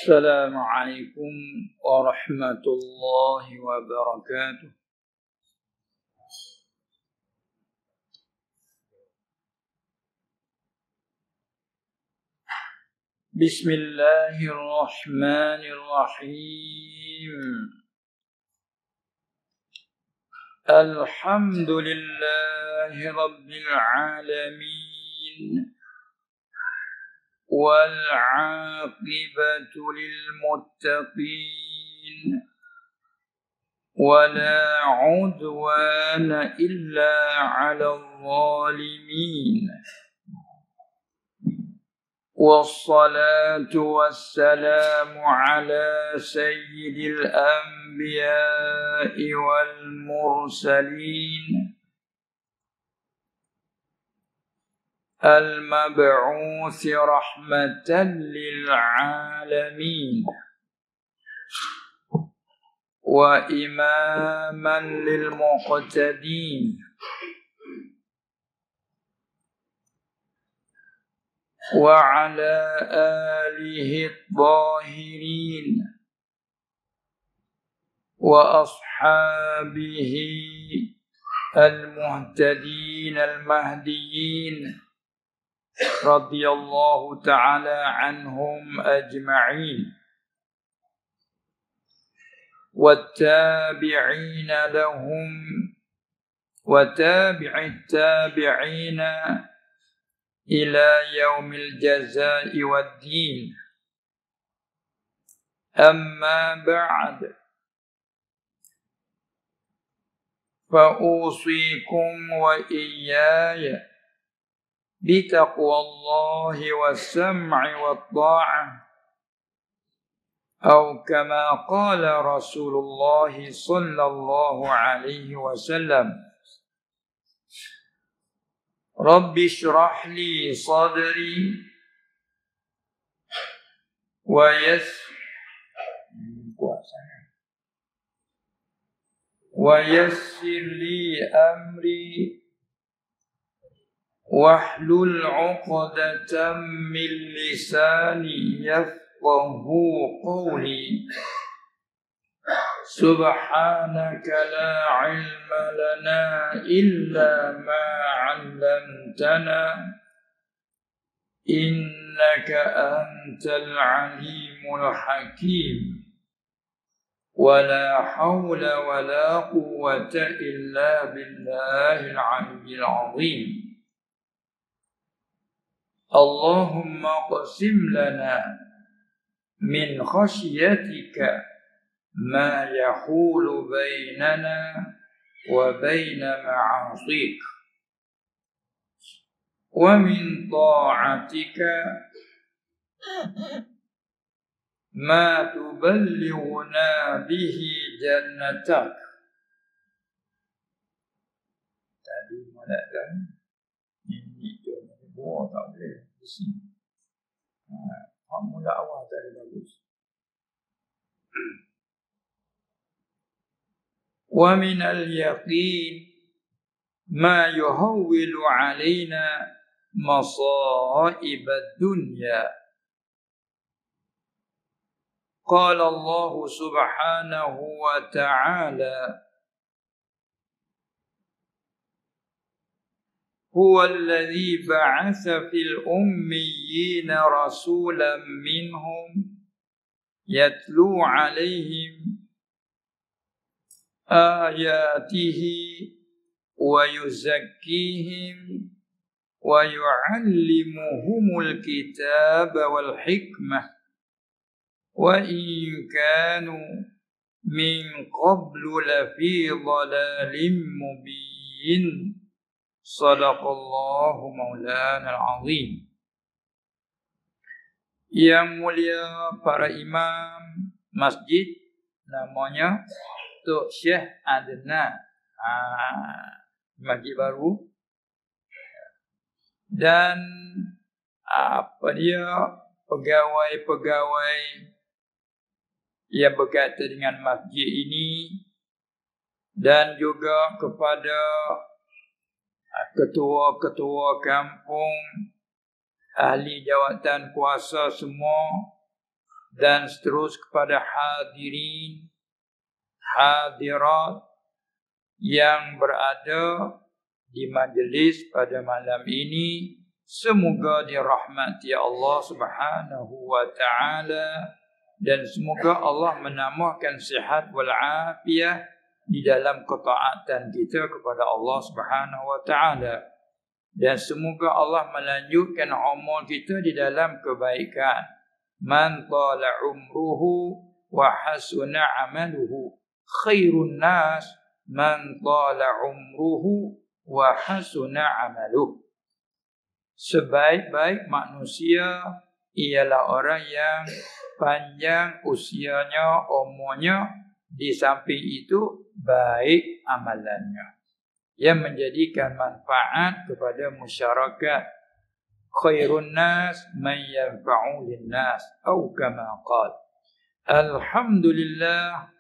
السلام عليكم ورحمة الله وبركاته. بسم الله الرحمن الرحيم. الحمد لله رب العالمين والعاقبة للمتقين ولا عدوان إلا على الظالمين، والصلاة والسلام على سيد الأنبياء والمرسلين المبعوث رحمة للعالمين وإماما للمقتدين، وعلى آله الطاهرين وأصحابه المهتدين المهديين رضي الله تعالى عنهم أجمعين، والتابعين لهم وتابع التابعين إلى يوم الجزاء والدين. أما بعد، فأوصيكم وإياي بتقوى الله والسمع والطاعة، أو كما قال رسول الله صلى الله عليه وسلم: رب اشرح لي صدري ويسر لي أمري واحلل عقدة من لساني يفقه قولي. سبحانك لا علم لنا إلا ما علمتنا إنك أنت العليم الحكيم. ولا حول ولا قوة إلا بالله العلي العظيم. اللهم اقسم لنا من خشيتك ما يحول بيننا وبين معاصيك، ومن طاعتك ما تبلغنا به جنتك. Tadi mulakan ini buat tak boleh di sini. Mula awal tadi bagus. ومن اليقين ما يهول علينا مصائب الدنيا. قال الله سبحانه وتعالى: هو الذي بعث في الأميين رسولا منهم يتلو عليهم آياته ويزكيهم ويعلمهم الكتاب والحكمة وإن كانوا من قبل لفي ضلال مبين. صدق الله مولانا العظيم. Yang mulia para imam masjid, namanya Tok Syekh Adnan, masjid baru, dan pegawai-pegawai yang berkaitan dengan masjid ini, dan juga kepada ketua-ketua kampung, ahli jawatan kuasa semua, dan seterus kepada hadirin, hadirat yang berada di majlis pada malam ini. Semoga dirahmati Allah Subhanahu wa taala dan semoga Allah menambahkan sihat wal afiyah di dalam ketaatan kita kepada Allah Subhanahu wa taala, dan semoga Allah melanjutkan umur kita di dalam kebaikan. Man tala umruhu wa hasuna amaluhu khairun nas man tala umruhu wa hasuna amaluhu. Sebaik-baik manusia ialah orang yang panjang usianya, umurnya, di samping itu baik amalannya, yang menjadikan manfaat kepada masyarakat. Khairun nas man yanfa'u linnas atau kama qala. Alhamdulillah,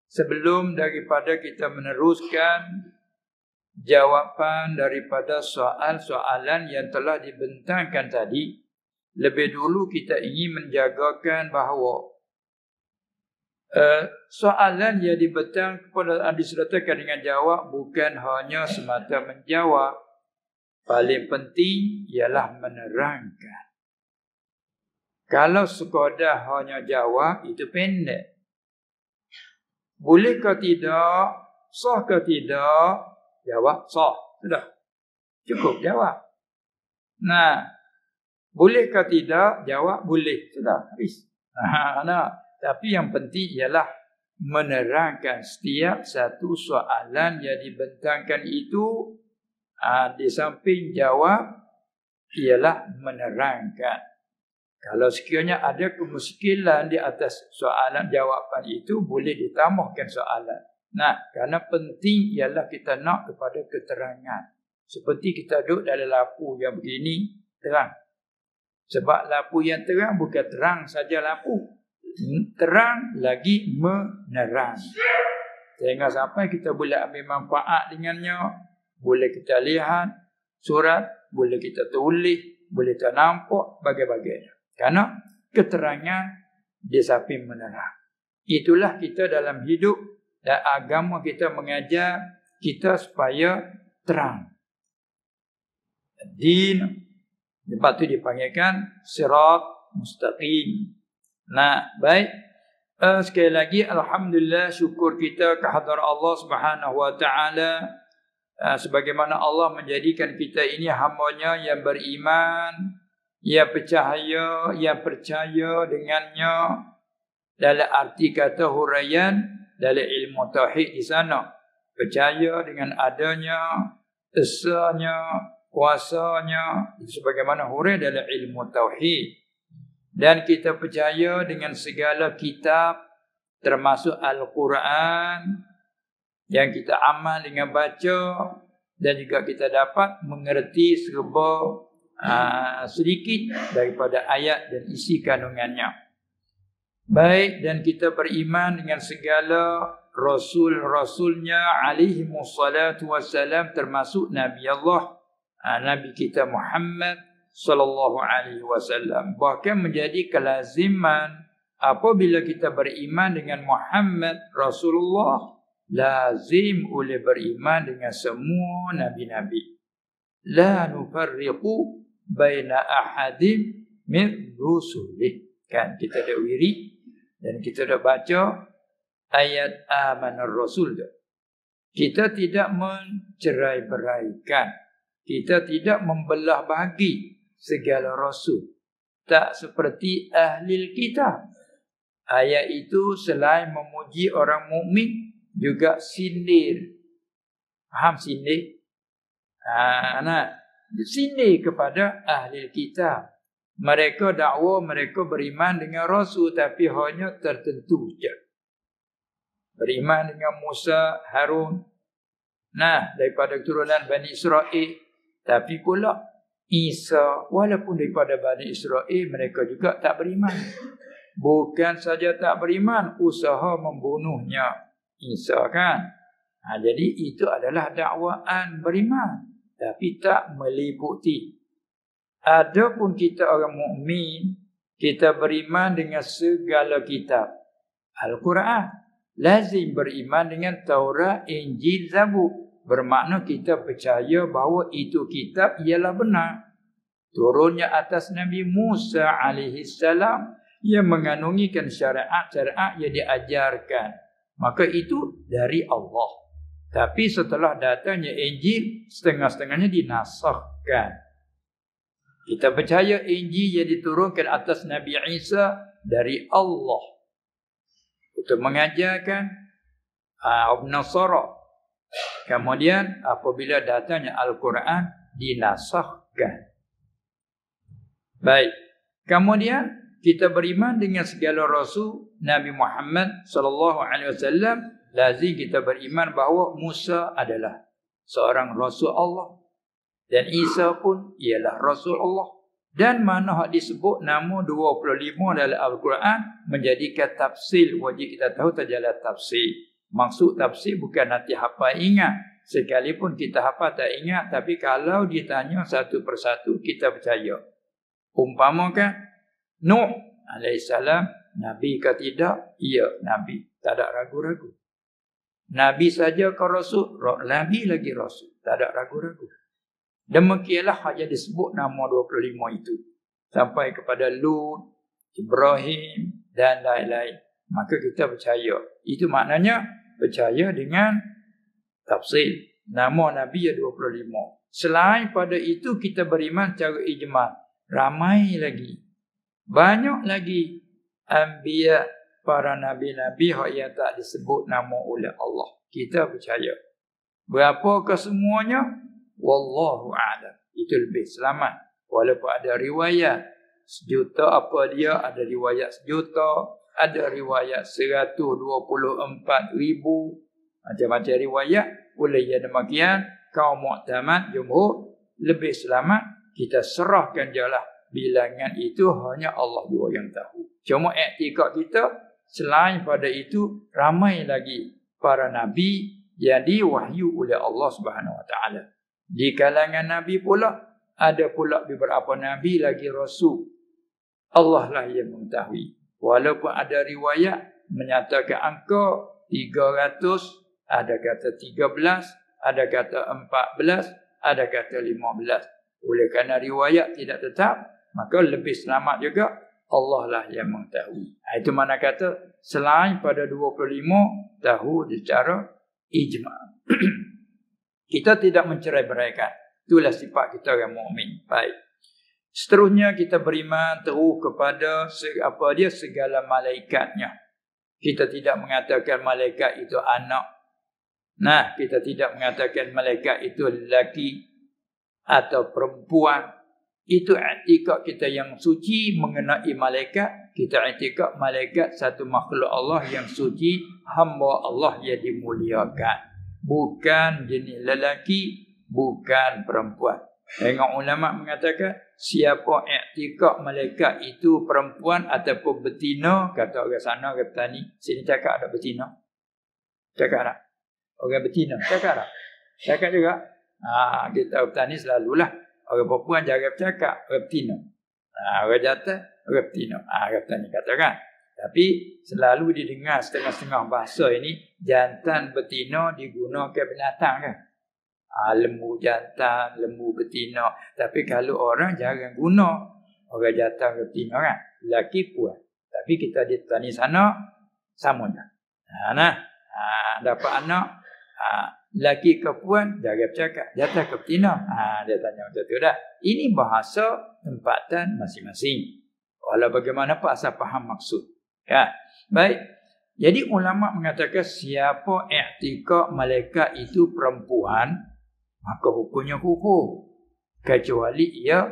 sebelum daripada kita meneruskan jawapan daripada soalan-soalan yang telah dibentangkan tadi, lebih dulu kita ingin menjagakan bahawa soalan yang dibentang kepada disertakan dengan jawab bukan hanya semata menjawab. Paling penting ialah menerangkan. Kalau sekadar hanya jawab, itu pendek. Boleh ke tidak? Sah ke tidak? Jawab sah. Sudah. Cukup jawab. Nah, boleh ke tidak? Jawab boleh. Sudah. Habis. Tapi yang penting ialah menerangkan setiap satu soalan yang dibentangkan itu. Di samping jawab ialah menerangkan. Kalau sekiranya ada kemuskilan di atas soalan jawapan itu, boleh ditambahkan soalan. Nah, kerana penting ialah kita nak kepada keterangan. Seperti kita duduk dalam lampu yang begini, terang. Sebab lampu yang terang bukan terang saja lampu. Terang lagi menerang. Sehingga sampai kita boleh ambil manfaat dengannya. Boleh kita lihat surat, boleh kita tulis, boleh kita nampak, bagai-bagainya. Kerana keterangan di samping menerang. Itulah kita dalam hidup. Dan agama kita mengajar kita supaya terang. Din, sebab itu dipanggilkan sirat mustaqim. Nah, baik. Sekali lagi, alhamdulillah, syukur kita kehadrat Allah Subhanahu wa taala. Sebagaimana Allah menjadikan kita ini hamba-Nya yang beriman, yang percaya dengannya. Dalam arti kata huraian dalam ilmu tauhid di sana, percaya dengan adanya, esanya, kuasanya, itu sebagaimana hurai dalam ilmu tauhid. Dan kita percaya dengan segala kitab termasuk Al-Quran yang kita amal dengan baca, dan juga kita dapat mengerti serba sedikit daripada ayat dan isi kandungannya. Baik, dan kita beriman dengan segala Rasul-Rasulnya alaihimussalatu wassalam, termasuk Nabi Allah, Nabi kita Muhammad sallallahu alaihi wasallam. Bahkan menjadi kelaziman apabila kita beriman dengan Muhammad Rasulullah, lazim oleh beriman dengan semua Nabi-Nabi. La nufarriqu baina ahadim min rusulih. Kan kita dah wirid dan kita dah baca ayat amanar rasul tu. Kita tidak mencerai-beraikan. Kita tidak membelah bagi segala rasul. Tak seperti ahli kitab. Ayat itu selain memuji orang mukmin, juga sindir. Faham sindir? Sindir kepada ahli kitab. Mereka dakwa mereka beriman dengan Rasul, tapi hanya tertentu je. Beriman dengan Musa, Harun, daripada keturunan Bani Israel. Tapi pula Isa, walaupun daripada Bani Israel, mereka juga tak beriman. Bukan saja tak beriman, usaha membunuhnya Isa, kan? Jadi itu adalah dakwaan beriman, tapi tak meliputi. Adapun kita orang mukmin, Kita beriman dengan segala kitab. Al-Quran. Lazim beriman dengan Taurat, Injil, Zabur. Bermakna kita percaya bahawa itu kitab ialah benar. Turunnya atas Nabi Musa alaihi salam yang mengandungikan syariat-syariat yang diajarkan. Maka itu dari Allah. Tapi setelah datangnya Injil, setengah-setengahnya dinasahkan. Kita percaya Injil yang diturunkan atas Nabi Isa dari Allah untuk mengajarkan Nasara. Kemudian apabila datangnya Al-Quran dinasahkan. Baik. Kemudian kita beriman dengan segala rasul Nabi Muhammad sallallahu alaihi wasallam. Lazim kita beriman bahawa Musa adalah seorang rasul Allah dan Isa pun ialah rasul Allah. Dan mana hak disebut nama 25 dalam Al-Quran menjadikan tafsir. Wajib kita tahu terjalan tafsir. Maksud tafsir bukan nanti hafal ingat. Sekalipun kita hafal tak ingat, tapi kalau ditanya satu persatu kita percaya. Umpamakan Nuh alaihissalam Nabi ke tidak? Ya, Nabi. Tak ada ragu-ragu. Nabi saja ke Rasul? Nabi lagi Rasul. Tak ada ragu-ragu. Demikianlah hak yang disebut nama 25 itu. Sampai kepada Lut, Ibrahim dan lain-lain. Maka kita percaya. Itu maknanya percaya dengan tafsir. Nama Nabi yang 25. Selain pada itu kita beriman secara ijmal. Ramai lagi. Banyak lagi anbiya, para nabi-nabi yang tak disebut nama oleh Allah. Kita percaya. Berapa ke semuanya? Wallahu a'lam. Itu lebih selamat. Walaupun ada riwayat sejuta apa dia, ada riwayat sejuta, ada riwayat 124,000, macam-macam riwayat. Oleh yang demikian, kaum Mu'tamad jumhur lebih selamat. Kita serahkan jelah bilangan itu hanya Allah jua yang tahu. Cuma iktikad kita selain pada itu ramai lagi para nabi yang diwahyu oleh Allah Subhanahu Wa Taala. Di kalangan nabi pula ada pula beberapa nabi lagi rasul. Allah lah yang mengetahui. Walaupun ada riwayat menyatakan angka 300, ada kata 13, ada kata 14, ada kata 15. Oleh kerana riwayat tidak tetap, maka lebih selamat juga Allah lah yang mengetahui. Itu mana kata selain pada 25 tahu secara ijma'. Kita tidak mencerai-beraikan. Itulah sifat kita orang mukmin. Baik. Seterusnya kita beriman terus kepada segala malaikatnya. Kita tidak mengatakan malaikat itu anak. Nah, kita tidak mengatakan malaikat itu lelaki atau perempuan. Itu i'tikad kita yang suci mengenai malaikat. Kita i'tikad malaikat satu makhluk Allah yang suci, hamba Allah yang dimuliakan. Bukan jenis lelaki, bukan perempuan. Tengok ulama mengatakan siapa i'tikad malaikat itu perempuan ataupun betina, kata orang sana orang petani. Sini cakap ada betina. Cakap tak? Orang betina cakap tak? Cakap juga. Kita petani selalulah orang perempuan jangan bercakap, orang betina. Orang jantan, orang betina. Orang petani katakan. Tapi selalu didengar setengah-setengah bahasa ini, jantan betina digunakan binatang kan. Lembu jantan, lembu betina. Tapi kalau orang jarang guna orang jantan ke betina kan. Lelaki puan. Tapi kita di petani sana sama dah. Dapat anak, lelaki ke puan, jangan bercakap. Jantan ke betina. Dia tanya macam tu dah. Ini bahasa tempatan masing-masing. Walau bagaimanapun asal faham maksud. Ya, baik. Jadi ulama mengatakan siapa i'tikad malaikat itu perempuan, maka hukumnya kufur. Kecuali ia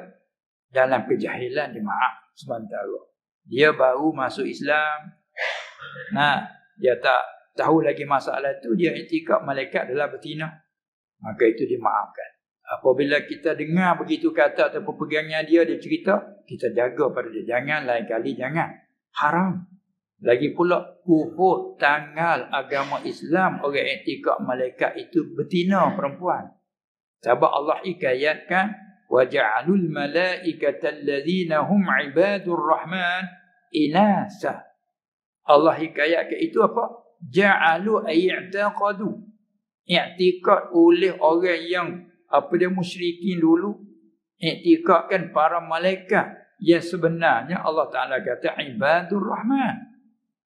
dalam kejahilan dia maaf sementara. Dia baru masuk Islam. Dia tak tahu lagi masalah itu, dia i'tikad malaikat adalah betina. Maka itu dimaafkan. Apabila kita dengar begitu kata ataupun pegangan dia cerita, kita jaga pada dia. Jangan lain kali, jangan. Haram. Lagi pula kufur tanggal agama Islam orang i'tikad malaikat itu betina perempuan. Sebab Allah hikayatkan wa ja'alul malaikata alladzina hum ibadur rahman inasa. Allah hikayat ke itu apa? Ja'alu ayya'taqadu. I'tiqad oleh orang yang musyrikin dulu, i'tiqadkan para malaikat yang sebenarnya Allah Taala kata ibadur rahman.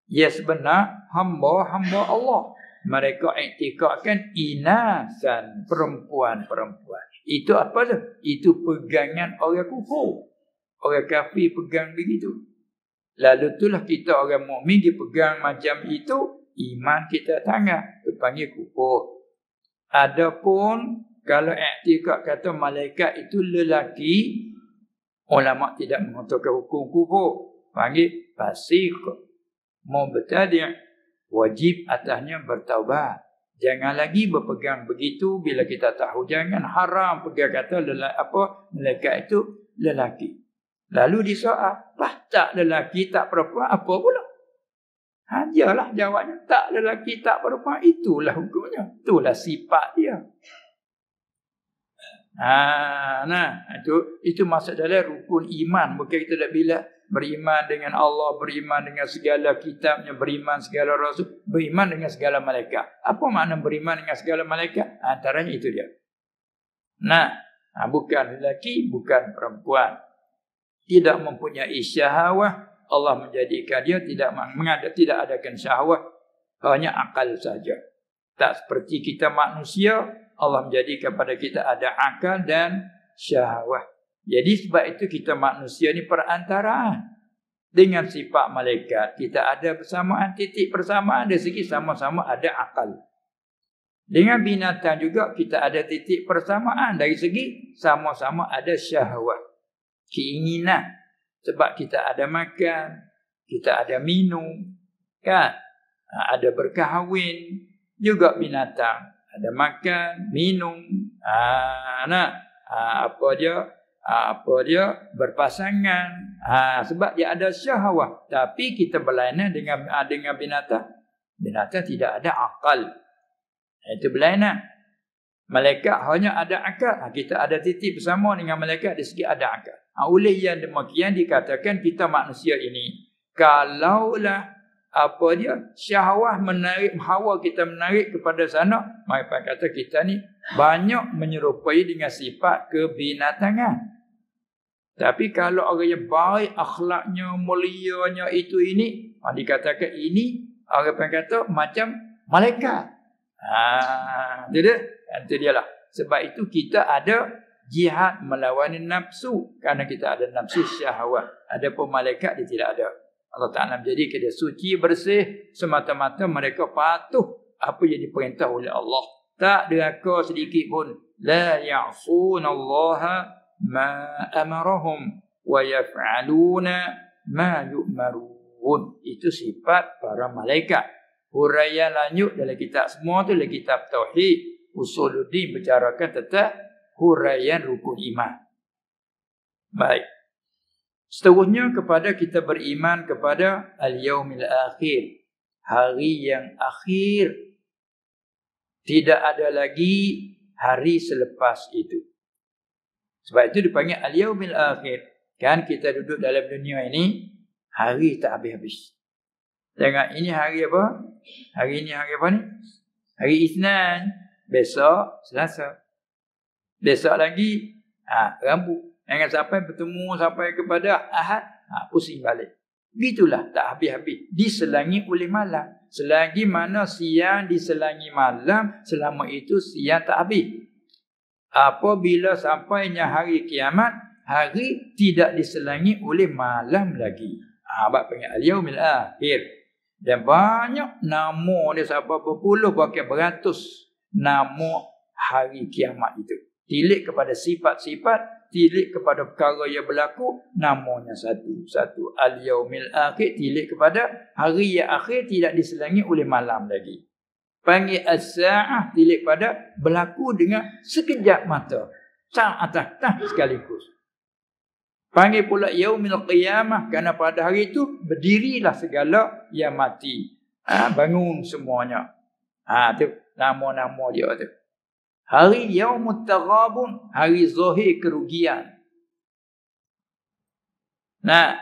Ya sebenar hamba-hamba Allah. Mereka i'tiqadkan inasan, perempuan-perempuan. Itu apa tu? Itu pegangan orang kufur. Orang kafir pegang begitu. Lalu itulah kita orang mukmin dipegang macam itu, iman kita tangan, dipanggil kufur. Adapun kalau i'tiqad kata malaikat itu lelaki, ulama tidak mengatakan hukum kufur, panggil fasik. Mubtadi', wajib atasnya bertaubat. Jangan lagi berpegang begitu bila kita tahu. Jangan haram pegang kata malaikat itu lelaki. Lalu disoal, tak lelaki tak perempuan apa pula? Hajalah jawabnya, tak lelaki tak perempuan, itulah hukumnya. Itulah sifat dia. Itu masuk dalam rukun iman. Bukan kita dah bila beriman dengan Allah, beriman dengan segala kitabnya, beriman segala rasul, beriman dengan segala malaikat. Apa makna beriman dengan segala malaikat? Antaranya itu dia. Bukan lelaki, bukan perempuan. Tidak mempunyai syahwah. Allah menjadikan dia tidak adakan syahwat, hanya akal saja. Tak seperti kita manusia, Allah menjadikan pada kita ada akal dan syahwat. Jadi sebab itu kita manusia ni perantaraan dengan sifat malaikat. Kita ada persamaan, titik persamaan dari segi sama-sama ada akal. Dengan binatang juga kita ada titik persamaan dari segi sama-sama ada syahwat, keinginan. Sebab kita ada makan, kita ada minum, kan? Ada berkahwin, juga binatang. Ada makan, minum, berpasangan. Sebab dia ada syahwat. Tapi kita berlainan dengan binatang. Binatang tidak ada akal. Itu berlainan. Malaikat hanya ada akal. Kita ada titik bersama dengan malaikat dari segi ada akal. Oleh yang demikian dikatakan kita manusia ini, kalaulah syahwat menarik, hawa kita menarik kepada sana, maka kata kita ni banyak menyerupai dengan sifat kebinatangan. Tapi kalau orang yang baik akhlaknya, mulianya itu ini, dikatakan ini orang kata macam malaikat. Itu dia lah. Sebab itu kita ada jihad melawan nafsu, kerana kita ada nafsu syahwat. Adapun malaikat dia tidak ada. Allah Ta'ala menjadikan dia suci, bersih, semata-mata mereka patuh apa yang diperintah oleh Allah. Tak deraka sedikit pun. La ya'sunallaha ma amarahum wa yaf'aluna ma yu'marun. Itu sifat para malaikat. Huraian lanjut dalam kitab semua tu, dalam kitab Tauhid, Usuluddin bicarakan tentang huraian rukun iman. Baik. Seterusnya kepada kita beriman kepada al-yaumil akhir. Hari yang akhir. Tidak ada lagi hari selepas itu. Sebab itu dipanggil al-yaumil akhir. Kan kita duduk dalam dunia ini, hari tak habis-habis. Tengok ini hari apa? Hari ini hari apa ni? Hari Isnin. Besok Selasa. Besok lagi Rabu. Jangan sampai bertemu sampai kepada Ahad, pusing balik. Begitulah tak habis-habis. Diselangi oleh malam. Selagi mana siang diselangi malam, selama itu siang tak habis. Apabila sampainya hari kiamat, hari tidak diselangi oleh malam lagi. Abang panggil al-yaumil akhir. Dan banyak nama dia sampai berpuluh bahkan beratus nama hari kiamat itu. Tilik kepada sifat-sifat, tilik kepada perkara yang berlaku, namanya satu-satu. Al-yaumil akhir, tilik kepada hari yang akhir tidak diselangi oleh malam lagi. Panggil as-sa'ah, tilik pada berlaku dengan sekejap mata. Sa'atah sekaligus. Panggil pula yaumil qiyamah, kerana pada hari itu berdirilah segala yang mati. Bangun semuanya. Tu nama-nama dia tu. Hari yaumut taghabun, hari zahir kerugian. Nah,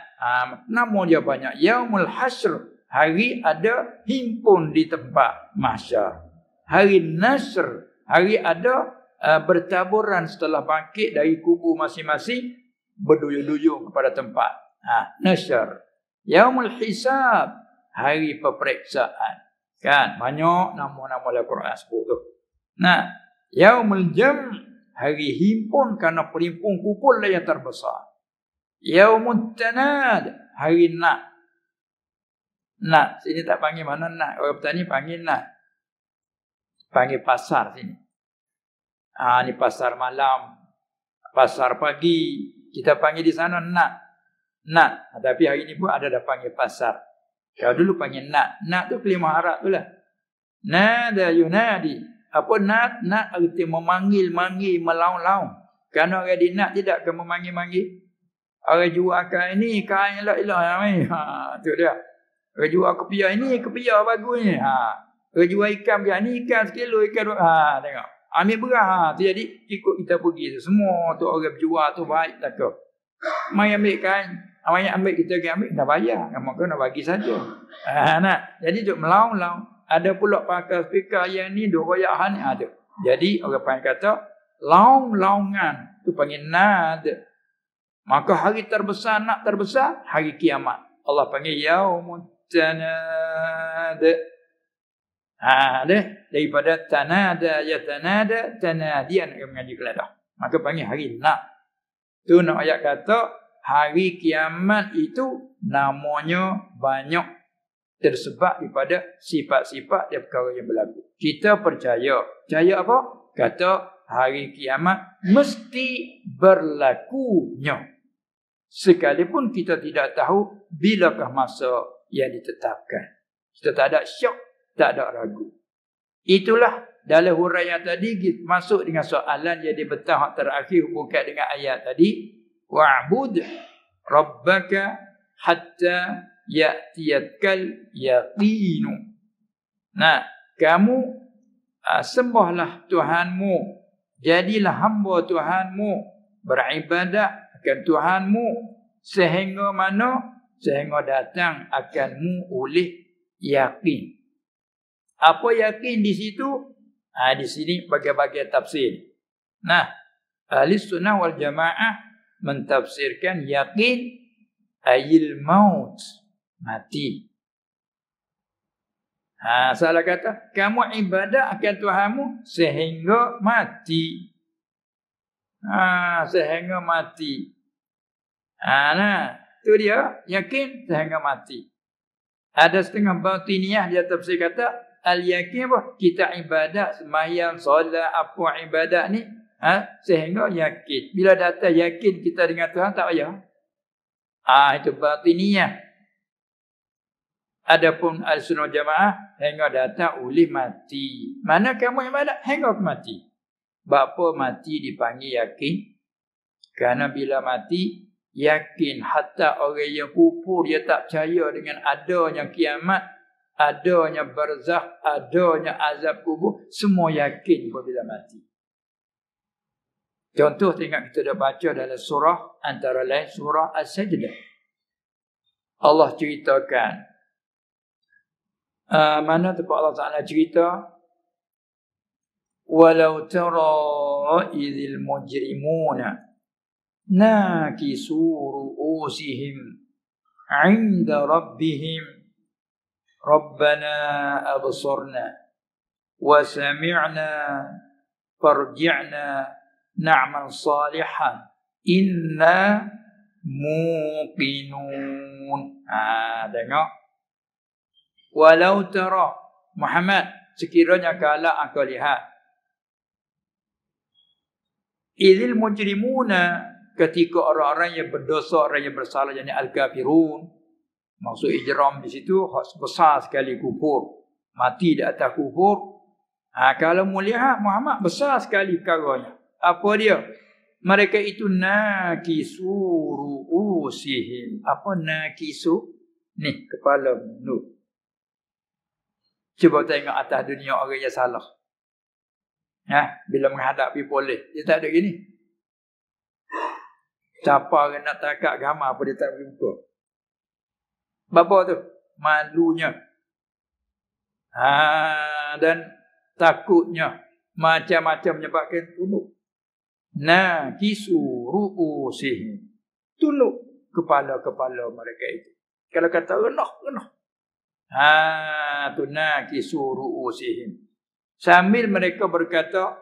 nama dia banyak. Yaumul hasr, hari ada himpun di tempat mahsyar. Hari nasr, hari ada bertaburan setelah bangkit dari kubur masing-masing, berduyun-duyun kepada tempat. Nasr. Yaumul hisab, hari peperiksaan. Kan banyak nama-nama dalam Quran sebut tu. Nah, yaumul jam', hari himpun kerana perhimpun kumpul yang terbesar. Yaumut tanad, hari nak. Nak sini tak panggil mana nak. Orang petani panggil nak. Panggil pasar sini. Ni pasar malam, pasar pagi. Kita panggil di sana nak. Nak. Tapi hari ni pun ada dah panggil pasar. Kalau dulu panggil nak. Nak tu kalimah Arab tu lah. Nada yunadi. Apa nak? Nak arti memanggil-manggil, melaung-laung. Kerana orang di nak tidak akan memanggil-manggil. Orang jual kain ni, kain lah ni. Tu dia. Orang jual kepiah ni, kepiah bagus ni. Orang jual ikan berapa ni, ikan sekilo, ikan dua. Tengok. Ambil beras. Tu jadi ikut kita pergi. Semua tu orang berjual tu baik tak ke. Mai ambil kain. Awak ambil, kita pergi ambil, dah bayar. Maka nak bagi saja. Nak. Jadi duk melaung-laung. Ada pula pakai speaker yang ni, duk royak ni ada. Jadi orang panggil kata, laung-laungan. Tu panggil nad. Maka hari terbesar, nak terbesar, hari kiamat. Allah panggil yaumut tanad. Daripada tanada, yatanada, tanadian. Yang mengaji keladah. Maka panggil hari nak. Tu nak ayat kata, hari kiamat itu namanya banyak tersebab daripada sifat-sifat dan perkara yang berlaku. Kita percaya. Percaya apa? Kata hari kiamat mesti berlakunya. Sekalipun kita tidak tahu bilakah masa yang ditetapkan. Kita tak ada syak, tak ada ragu. Itulah dalam huraian tadi masuk dengan soalan yang dibetah terakhir hubungkan dengan ayat tadi. Wa'bud rabbaka hatta ya'tiyakal yaqinu. Nah, kamu sembahlah Tuhanmu. Jadilah hamba Tuhanmu. Beribadat akan Tuhanmu. Sehingga mana? Sehingga datang akanmu oleh yakin. Apa yakin di situ? Di sini bagai-bagai tafsir. Nah, ahli sunnah wal jamaah mentafsirkan yakin ayil maut, mati. Salah kata, kamu ibadah akan Tuhanmu sehingga mati. Sehingga mati. Nah, tu dia, yakin sehingga mati. Ada setengah batiniah dia tafsir kata, al-yakin apa? Kita ibadat, sembahyang, solat, apa ibadat ni, sehingga yakin. Bila datang yakin kita dengan Tuhan, tak payah. Itu batiniah. Adapun al-sunnah jamaah, hingga datang oleh mati. Mana kamu ibadat? Hingga mati. Bapa mati dipanggil yakin. Kerana bila mati, yakin. Hatta orang yang kufur, dia tak percaya dengan adanya kiamat, adanya barzakh, adanya azab kubur. Semua yakin apabila mati. Contoh tengok kita dah baca dalam surah, antara lain surah As-Sajdah. Allah ceritakan. Mana tempat Allah Ta'ala cerita? Walau tara idhil mujrimuna nakisu ru'usihim 'inda rabbihim Rabbana absarna wa sami'na farji'na na'mal salihan inna muqinun. Tengok. Walau tara, Muhammad, sekiranya kalau engkau lihat, idhil mujrimuna, ketika orang-orang yang berdosa, orang yang bersalah, yakni al-kafirun. Maksud ijram di situ besar sekali kufur, mati di atas kufur. Kalau mu lihat Muhammad, besar sekali perkaranya. Apa dia? Mereka itu nakisu ru'usihim. Apa nakisu? Ni kepala menunduk. Cuba tengok atas dunia orang yang salah. Bila menghadapi polis, dia tak ada gini. Siapa orang nak takak gambar apa dia tak boleh buka. Bapa tu malunya. Dan takutnya macam-macam menyebabkan tunduk. Kisu ru'usihim. Tunduk kepala-kepala mereka itu. Kalau kata renah. Tu kisu ru'usihim. Sambil mereka berkata,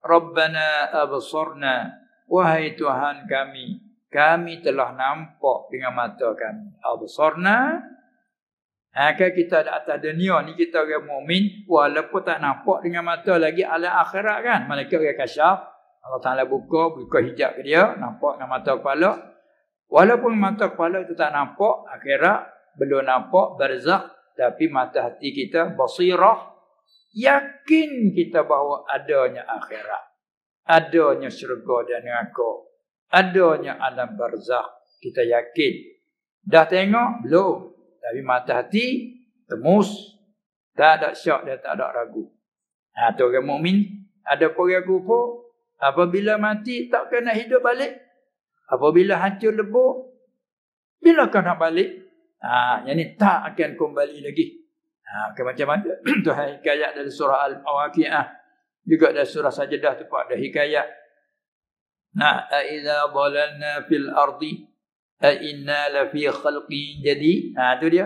Rabbana absarna, wahai Tuhan kami telah nampak dengan mata kami. Absarna, kan kita ada atas dunia ni, kita orang mukmin walaupun tak nampak dengan mata lagi, ala akhirat kan, malaikat orang kasyaf, Allah Ta'ala buka hijab ke dia, nampak dengan mata kepala. Walaupun mata kepala itu tak nampak, akhirat belum nampak, barzakh, tapi mata hati kita basirah, yakin kita bahawa adanya akhirat, adanya syurga dan neraka, adanya alam barzakh, kita yakin. Dah tengok? Belum. Tapi mata hati temus, tak ada syak dan tak ada ragu. Tu orang mukmin. Ada orang kufur, apabila mati takkan nak hidup balik. Apabila hancur lebur, bilakah nak balik? Yang ni tak akan kembali lagi. Macam mana? Tu hikayat dari surah Al-Waqi'ah. Juga dari surah Sajdah tu ada hikayat. Aiza dhalalna fil ardi inna la fi khalqin jadi. Tu dia.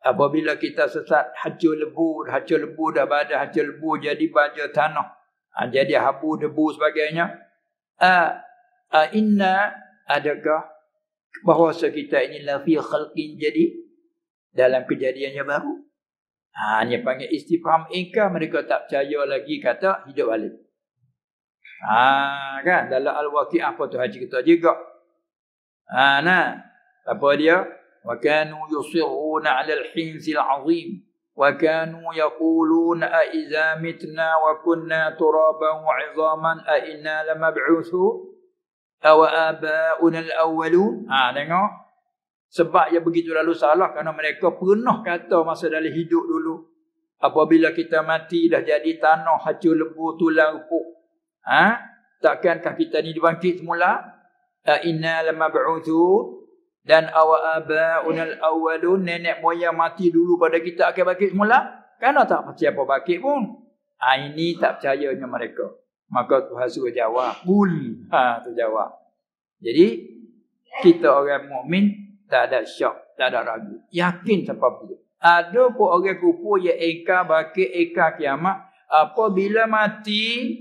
Apabila kita sesat, hancur lebu dah badan, hancur lebu jadi baja tanah. Jadi habu, debu sebagainya. Inna, adakah bahawa kita ini la fi khalqin jadi, dalam kejadiannya baru. Dia panggil istifham ingkar, mereka tak percaya lagi, kata hidup balik. Kan dalam Al-Waqi'ah apa tu haji kita juga. Apa dia? Wa kanu yusirruna 'ala al-hinsil 'azim wa kanu yaquluna a idza mitna wa kunna turaban wa 'idhaman a inna lamab'uthu aw aba'una al-awwalun. Tengok. Sebab yang begitu lalu salah kerana mereka pernah kata masa dalam hidup dulu, apabila kita mati dah jadi tanah, hancur lebu, tulang rusuk. Takkankah kita ni dibangkit semula? Inna lamab'utsun, dan aba'una al-awwalun, nenek moyang mati dulu pada kita akan bangkit semula. Kerana tak percaya apa bangkit pun. Ini tak percayanya mereka. Maka Tuhan suruh jawab. Tu jawab. Jadi kita orang mukmin tak ada syak, tak ada ragu. Yakin sampai begitu. Ada pun orang kufur yang ingkar bangkit, ingkar kiamat. Apabila mati,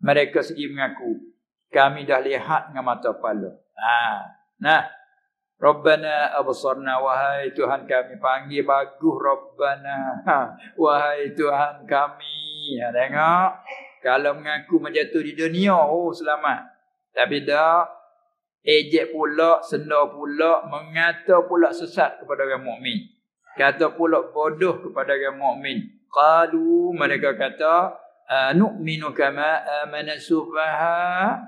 mereka sendiri mengaku, kami dah lihat dengan mata kepala. Rabbana absarna, wahai Tuhan kami. Panggil bagus Rabbana. Wahai Tuhan kami. Tengok. Kalau mengaku macam tu di dunia, selamat. Tapi dah, ejek pula, senda pula, mengata pula sesat kepada orang mukmin. Kata pula bodoh kepada orang mukmin. Qalu, mereka kata, nu'minu kama amana sufaha.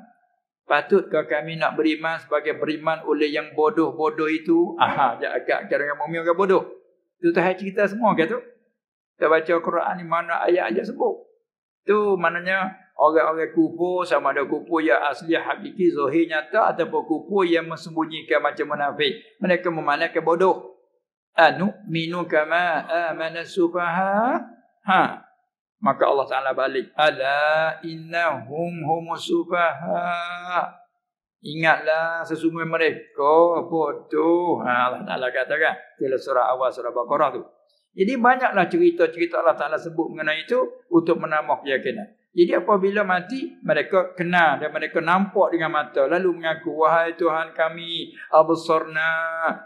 Patutkah kami nak beriman sebagai beriman oleh yang bodoh-bodoh itu? Agak orang mukmin orang bodoh. Itu tahap cerita semua ke tu? Kita baca Quran ni mana ayat-ayat sebut. Tu maknanya orang-orang kufur, sama ada kufur yang asli hakiki zahir nyata ataupun kufur yang mensembunyikan macam munafik. Mereka memandangkan bodoh. Nu'minu kama amana sufaha. Maka Allah Ta'ala balik. Ala innahum humus sufaha. Ingatlah sesungguhnya mereka bodoh. Allah Ta'ala katakan dalam surah awal surah Baqarah tu. Jadi banyaklah cerita-cerita Allah Ta'ala sebut mengenai itu untuk menambah keyakinan. Jadi apabila mati, mereka kenal dan mereka nampak dengan mata. Lalu mengaku, wahai Tuhan kami, absarna,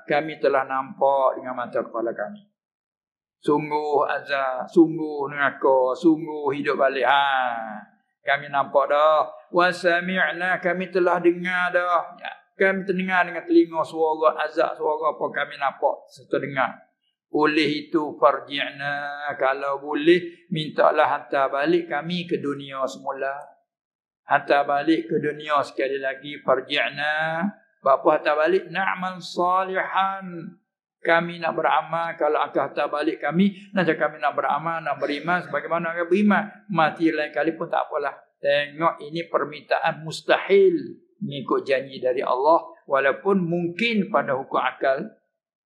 kami telah nampak dengan mata kepala kami. Sungguh azab, sungguh neraka, sungguh hidup balik. Kami nampak dah. Wa sami'na, kami telah dengar dah. Kami terdengar dengan telinga suara azab, suara apa kami nampak serta dengar. Oleh itu farji'na, kalau boleh mintalah hantar balik kami ke dunia semula. Hantar balik ke dunia sekali lagi. Farji'na, bapa hantar balik na'mal salihan, Kami nak beramal, kalau akan hantar balik kami, nanti kami nak beramal, nak beriman, sebagaimana kami beriman. Mati lain kali pun tak apalah. Tengok ini permintaan mustahil mengikut janji dari Allah. Walaupun mungkin pada hukum akal,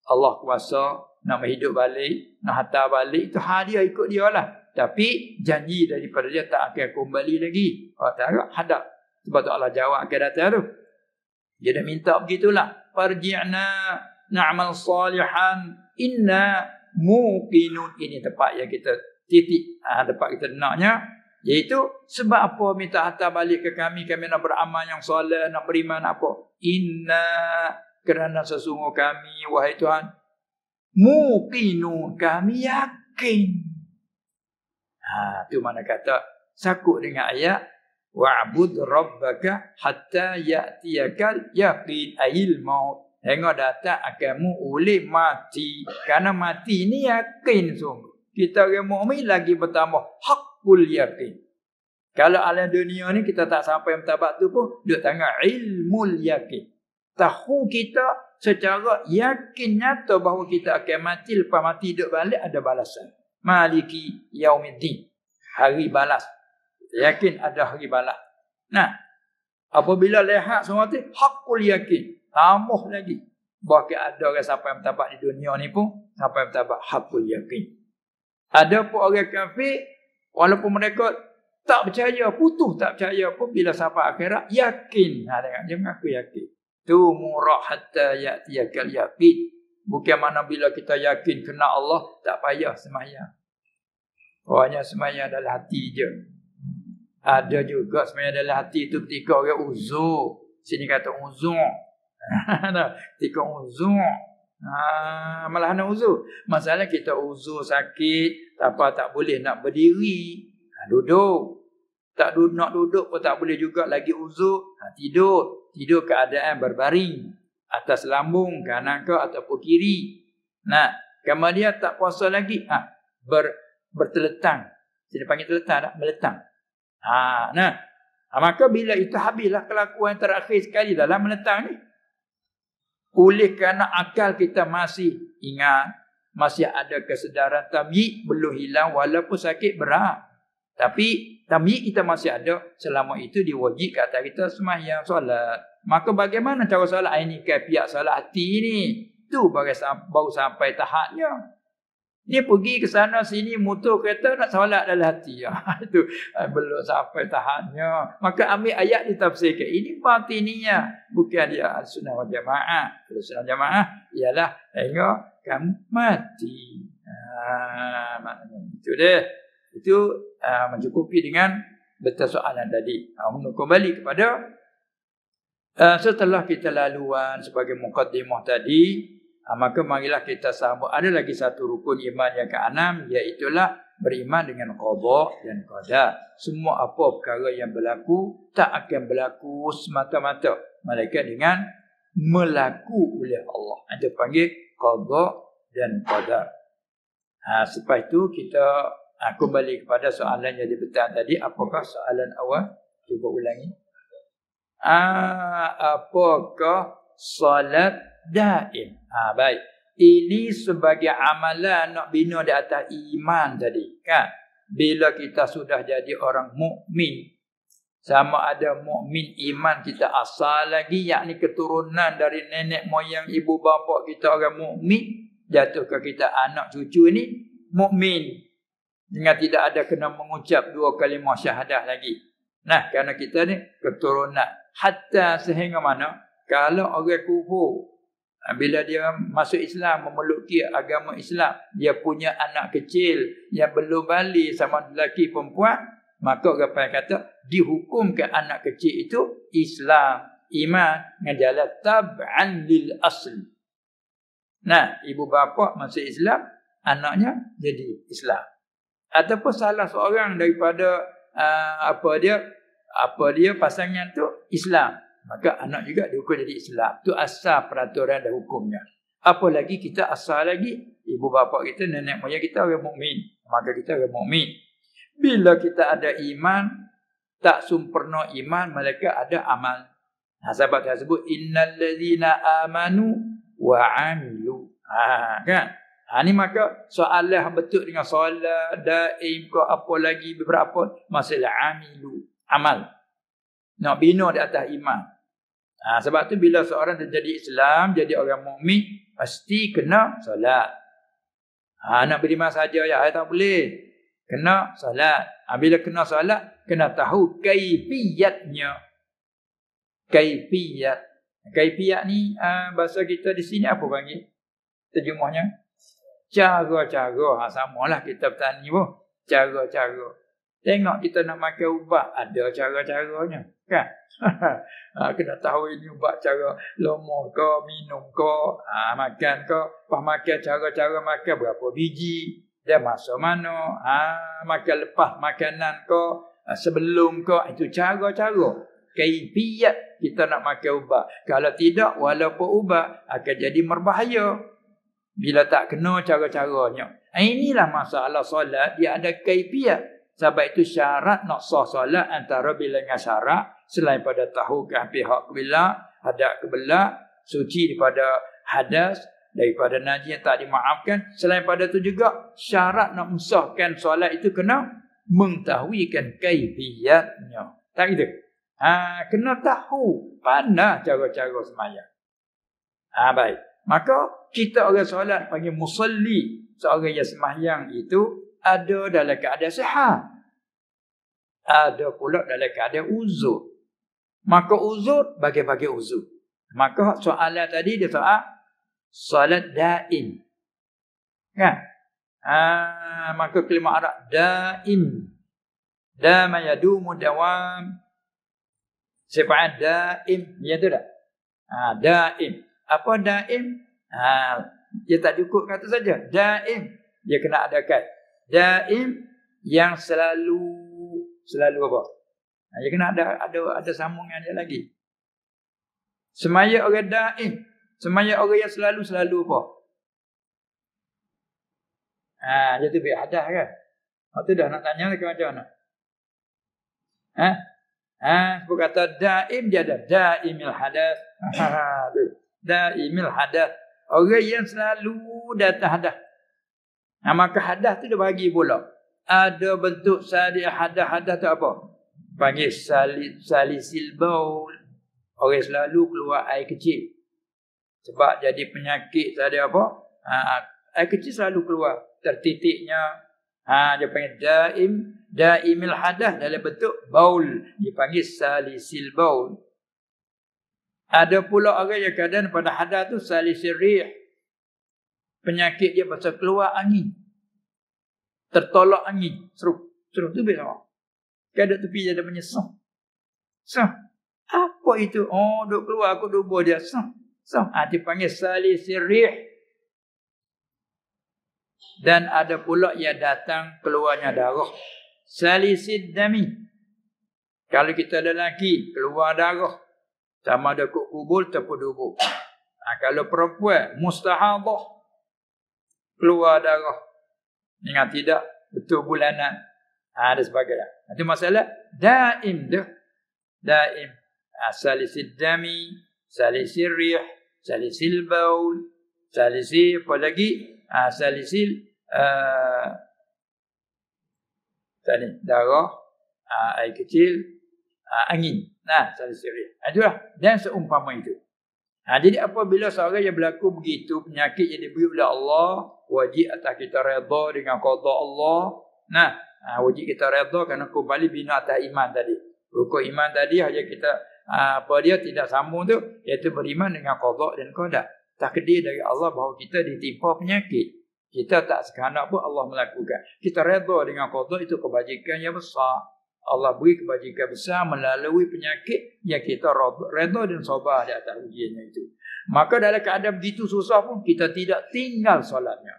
Allah kuasa nak menghidup balik, nak hantar balik, itu hal dia, ikut dia lah. Tapi janji daripada dia tak akan kembali lagi. Tak hadap. Sebab tu Allah jawab akan datang tu. Dia dah minta begitulah. Farji'na na'mal salihan inna muqinun. Ini tempat yang kita titik, tempat kita naknya, iaitu sebab apa minta hantar balik ke kami nak beramal yang soleh, nak beriman apa? Inna, kerana sesungguh kami, wahai Tuhan, muqinun, kami yakin. Tu mana kata sakut dengan ayat wa'bud rabbaka hatta ya'tiyakal yaqin ayil maut. Tengok datang akamu oleh mati. Kerana mati ni yakin sungguh. Kita orang mukmin lagi bertambah hakul yakin. Kalau alam dunia ni kita tak sampai martabat tu pun duk tangan ilmul yakin. Tahu kita secara yakin nyata bahawa kita akan mati, lepas mati duk balik ada balasan. Maliki yaumiddin. Hari balas. Yakin ada hari balas. Nah, apabila lihat semua tu hakul yakin. Tambah lagi. Bahkan ada orang sampai martabat di dunia ni pun sampai martabat hakul yakin. Ada pun orang kafir, walaupun mereka tak percaya, putus tak percaya pun, bila sampai akhirat yakin. Tengok dia mengaku yakin. Tu murah hatta ya'tiyakal yakin. Bukan mana bila kita yakin kena Allah tak payah sembahyang. Hanya sembahyang dalam hati je. Ada juga sembahyang dalam hati tu ketika orang uzur. Sini kata uzur. Ketika uzur. Malah nak uzur. Masalah kita uzur sakit, tak boleh nak berdiri. Duduk. Nak duduk pun tak boleh juga lagi uzur. Tidur. Tidur keadaan berbaring. Atas lambung, kanan ke ataupun kiri. Nah, kemudian tak puasa lagi. Berteletang. Dia panggil teletang tak? Meletang. Maka bila itu habislah kelakuan terakhir sekali dalam meletang ni. Oleh kerana akal kita masih ingat, masih ada kesedaran tamyiz, belum hilang walaupun sakit berat. Tapi tamyiz kita masih ada, selama itu diwajib kata kita sembahyang solat. Maka bagaimana cara solat ini ke pihak solat hati ni? Tu baru sampai tahapnya. Dia pergi ke sana sini motor kereta nak solat dalam hati. Itu belum sampai tahapnya. Maka ambil ayat ditafsirkan. Ini batiniyah, bukan dia al-sunnah wal jamaah. Al-sunnah wal jamaah ialah tengok kamu mati. Maknanya itu dia. Itu mencukupi dengan betul soalan tadi. Kembali kepada setelah kita laluan sebagai mukaddimah tadi, maka marilah kita sambung. Ada lagi satu rukun iman yang ke-6, iaitulah beriman dengan qada dan qadar. Semua apa perkara yang berlaku tak akan berlaku semata-mata, melainkan dengan melaku oleh Allah. Itu panggil qada dan qadar. Selepas itu kita kembali kepada soalan yang diberitahu tadi. Apakah soalan awal? Cuba ulangi. Apakah salat daim? Baik. Ini sebagai amalan nak bina di atas iman tadi, kan? Bila kita sudah jadi orang mukmin, sama ada mukmin iman kita asal lagi, yakni keturunan dari nenek moyang ibu bapa kita orang mukmin, jatuh ke kita anak cucu ini mukmin, dengan tidak ada kena mengucap dua kalimah syahadah lagi. Nah, kerana kita ni keturunan. Hatta sehingga mana kalau orang kufur, bila dia masuk Islam, memeluki agama Islam, dia punya anak kecil yang belum balik sama lelaki perempuan, maka orang kata dihukumkan anak kecil itu Islam, iman dengan jalan tab'an lil asl. Nah, ibu bapa masuk Islam, anaknya jadi Islam. Ataupun salah seorang daripada pasangan tu Islam, maka anak juga dihukum jadi Islam. Tu asal peraturan dan hukumnya. Apalagi kita asal lagi ibu bapa kita, nenek moyang kita orang mukmin, maka kita orang mukmin. Bila kita ada iman, tak sempurna iman, mereka ada amal. Sebab dia sebut innal ladzina amanu wa amilu. Kan? Ni maka soalan betul dengan solat daim ke apa lagi beberapa masalah amal. Nak bina di atas iman. Sebab tu bila seorang terjadi Islam, jadi orang mukmin, pasti kena solat. Nak beriman saja ya, tak boleh. Kena solat. Bila kena solat, kena tahu kaifiyatnya. Kaifiyat ni bahasa kita di sini apa panggil? Terjemahnya cara-cara. Samalah kita bertani pun. Cara-cara. Tengok kita nak makan ubat, ada cara-caranya. Kan? Kena tahu ini ubat cara lomo ke, minum ke, makan ke. Lepas makan, cara-cara makan berapa biji, dan masa mana, makan lepas makanan ke, sebelum ke. Itu cara-cara. Kaifiyat kita nak makan ubat. Kalau tidak, walaupun ubat akan jadi berbahaya bila tak kena cara-caranya. Inilah masalah solat, dia ada kaifiyat. Sebab itu syarat nak sah solat antara bila dengan syarat selain pada tahu ke pihak kiblat, hadap kiblat, suci daripada hadas, daripada najis yang tak dimaafkan. Selain pada itu juga syarat nak mensahkan solat itu kena mengetahuikan kaifiyatnya. Tak gitu? Kena tahu mana cara-cara sembahyang. Baik. Maka kita orang solat panggil musalli, seorang yang sembahyang itu ada dalam keadaan sihat. Ada pula dalam keadaan uzur. Maka uzur, bagi-bagi uzur. Maka soalan tadi dia solat daim. Kan? Maka kalimah Arab daim. Dama yadumu dawam. Sifat daim. Ya tu tak? Daim. Apa daim? Dia tak cukup kata saja. Daim. Dia kena ada kait. Daim yang selalu apa? Dia kena ada sambungan dia lagi. Semaya orang daim, semaya orang yang selalu apa? Dia tu biar hadas kan? Waktu dah nak tanya lagi macam mana? Sebab kata daim dia ada daimil hadas. Daimil hadas. Orang yang selalu datang hadas. Maka hadas tu dia bagi pula. Ada bentuk salih hadas tu apa? Panggil salisil baul. Orang selalu keluar air kecil. Sebab jadi penyakit tadi apa? Air kecil selalu keluar. Tertitiknya. Dia panggil daimil hadas dalam bentuk baul. Dipanggil salisil baul. Ada pula orang yang keadaan pada hadas tu salisil rih. Penyakit dia pasal keluar angin. Tertolak angin. Seru tu biasa. Kadang tepi dia ada menyesah. Apa itu? Duk keluar aku duk buah dia. Dipanggil salisil rih. Dan ada pula yang datang keluarnya darah. Salisid dami. Kalau kita ada lelaki keluar darah. Sama ada kubul ataupun dubur. Kalau perempuan mustahadah. Keluar darah. Ingat tidak? Betul bulanan. Ada sebagainya. Itu masalah daim dah. Daim. Salisil dami. Salisil rih. Salisil baul. Salisil apa lagi? Salisil tadi darah, air kecil, angin. Salisil rih. Itulah. Dan seumpama itu. Jadi apabila seorang yang berlaku begitu, penyakit yang diberi oleh Allah, wajib atas kita redha dengan qada Allah. Wajib kita redha kerana kembali bina atas iman tadi. Rukun iman tadi hanya kita dia tidak sambung tu, iaitu beriman dengan qada dan qadar. Takdir dari Allah bahawa kita ditimpa penyakit. Kita tak sekadar pun Allah melakukan. Kita redha dengan qada, itu kebajikan yang besar. Allah beri kebajikan besar melalui penyakit yang kita redha dan sabar di atas ujiannya itu. Maka dalam keadaan begitu susah pun kita tidak tinggal solatnya.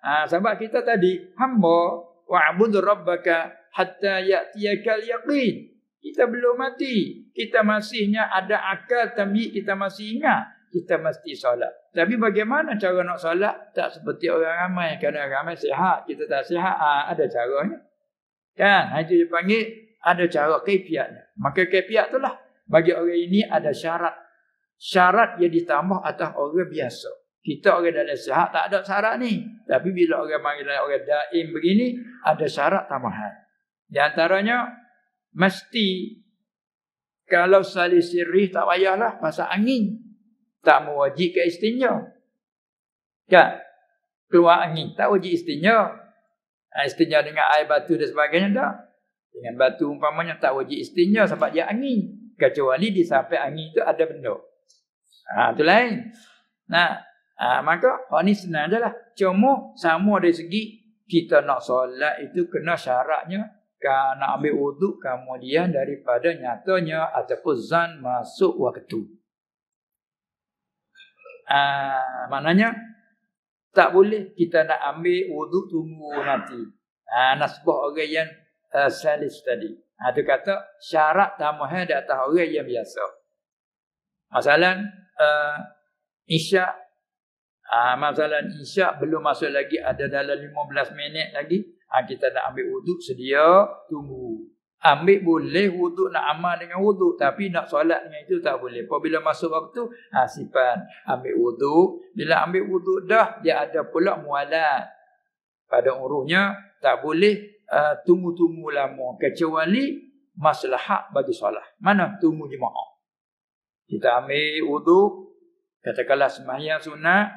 Sebab kita tadi hamba wa'bud rabbaka hatta ya'tiyakal yaqin. Kita belum mati. Kita masihnya ada akal, tapi kita masih ingat. Kita mesti solat. Tapi bagaimana cara nak solat? Tak seperti orang ramai. Kerana orang ramai sihat, kita tak sihat. Ada caranya. Kan? Itu dipanggil ada cara kaifiatnya. Maka kaifiat itulah bagi orang ini ada syarat. Syarat yang ditambah atas orang biasa. Kita orang dalam sihat tak ada syarat ni. Tapi bila orang mari orang daim begini, ada syarat tambahan. Di antaranya, mesti kalau salih sirrih tak payahlah pasal angin. Tak mewajibkan istinja. Kan? Keluar angin, tak wajib istinja. Istinja dengan air batu dan sebagainya tak. Dengan batu umpamanya tak wajib istinja sebab dia angin. Kecuali di sampai angin itu ada benda. Itu lain. Maka hal ni senang je lah. Cuma sama dari segi kita nak solat itu kena syaratnya nak ambil wuduk kemudian daripada nyatanya ataupun zan masuk waktu. Maknanya tak boleh kita nak ambil wuduk tunggu nanti. Nasbah orang yang salis tadi. Itu kata syarat tambahan di atas orang yang biasa. Masalan isyak. Masalan isyak belum masuk lagi, ada dalam 15 minit lagi. Kita nak ambil wuduk, sedia tunggu. Ambil boleh wuduk, nak amal dengan wuduk, tapi nak solat dengan itu tak boleh. Apabila masuk waktu, simpan ambil wuduk. Bila ambil wuduk dah, dia ada pula mualat. Pada urusnya tak boleh tunggu-tunggu lama kecuali maslahat bagi solat. Mana tunggu jemaah. Kita ambil wuduk, katakanlah sembahyang sunat.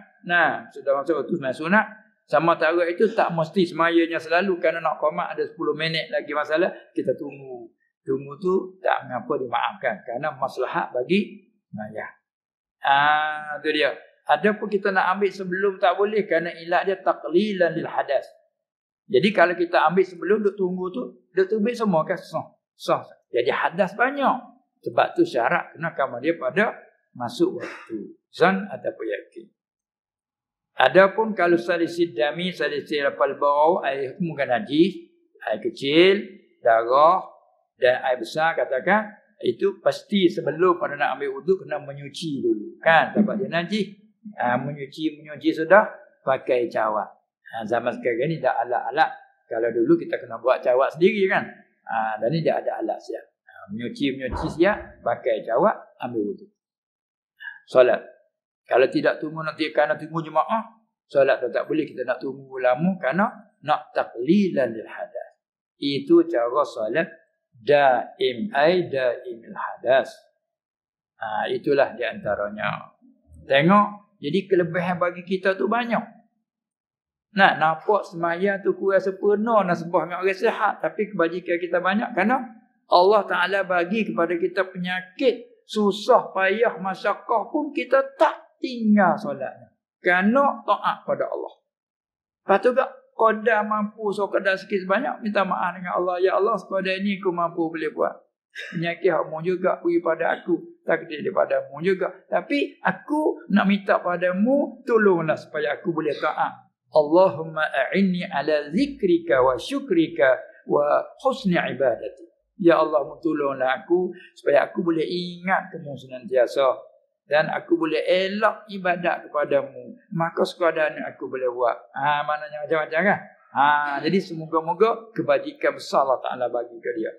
Sudah masuk waktu sembahyang sunat. Sama tarawih itu tak mesti semayanya selalu kerana nak qomat ada 10 minit lagi masalah, kita tunggu. Tunggu tu tak mengapa dimaafkan kerana maslahat bagi semayang. Itu dia. Adapun kita nak ambil sebelum tak boleh kerana ilat dia taqlilan lil hadas. Jadi kalau kita ambil sebelum duk tunggu tu, duk tunggu semua kan sah. Jadi hadas banyak. Sebab tu syarat kena kamu dia pada masuk waktu. Zan ataupun yakin. Adapun kalau salisid dami, salisid rapal bau, air mungkin najis, air kecil, darah dan air besar katakan, itu pasti sebelum pada nak ambil wuduk kena menyuci dulu. Kan? Sebab dia najis. Menyuci sudah pakai cawat. Zaman sekarang ni dah alat-alat. Kalau dulu kita kena buat cawat sendiri kan. Dan ni dah ada alat siap. Menyuci siap, pakai cawat, ambil wuduk. Solat. Kalau tidak tunggu nanti kerana tunggu jemaah, solat tak boleh, kita nak tunggu lama kerana nak taqlilan lil hadas. Itu cara solat daimil hadas. Itulah di antaranya. Tengok, jadi kelebihan bagi kita tu banyak. Nampak sembahyang tu kurang sempurna, nak sembah dengan orang sihat, tapi kebajikan kita banyak kerana Allah Ta'ala bagi kepada kita penyakit, susah, payah, masyarakat pun kita tak tinggal solatnya. Kerana taat pada Allah. Lepas tu tak, qadar mampu, so qadar sikit sebanyak, minta maaf dengan Allah. Ya Allah, sekadar ini aku mampu boleh buat. Penyakit hakmu juga pergi pada aku. Takdir daripadamu juga. Tapi aku nak minta padamu, tolonglah supaya aku boleh taat. Allahumma a'inni ala zikrika wa syukrika wa husni ibadati. Ya Allah, tolonglah aku supaya aku boleh ingat kamu senantiasa dan aku boleh elak ibadat kepadamu. Maka sekadar aku boleh buat. Maknanya macam-macam kan? Jadi semoga-moga kebajikan besar Allah Ta'ala bagi ke dia.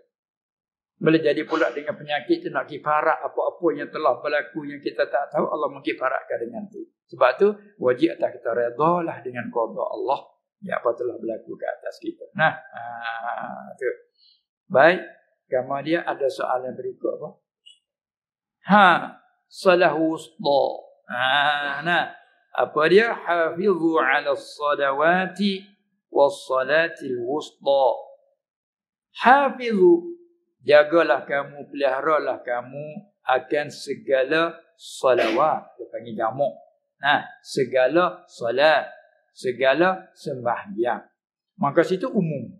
Boleh jadi pula dengan penyakit itu nak kifarat apa-apa yang telah berlaku yang kita tak tahu, Allah mengkifaratkan dengan itu. Sebab tu wajib atas kita redalah dengan qada Allah yang apa telah berlaku ke atas kita. Tu. Baik, gambar dia ada soalan berikut apa? Salahu wusta. Apa dia? Hafizu 'ala as-salawati was-salatil wusta. Hafizu, jagalah kamu, peliharalah kamu akan segala salawat. Dia panggil jamak. Segala salat, segala sembahyang. Maka situ umum.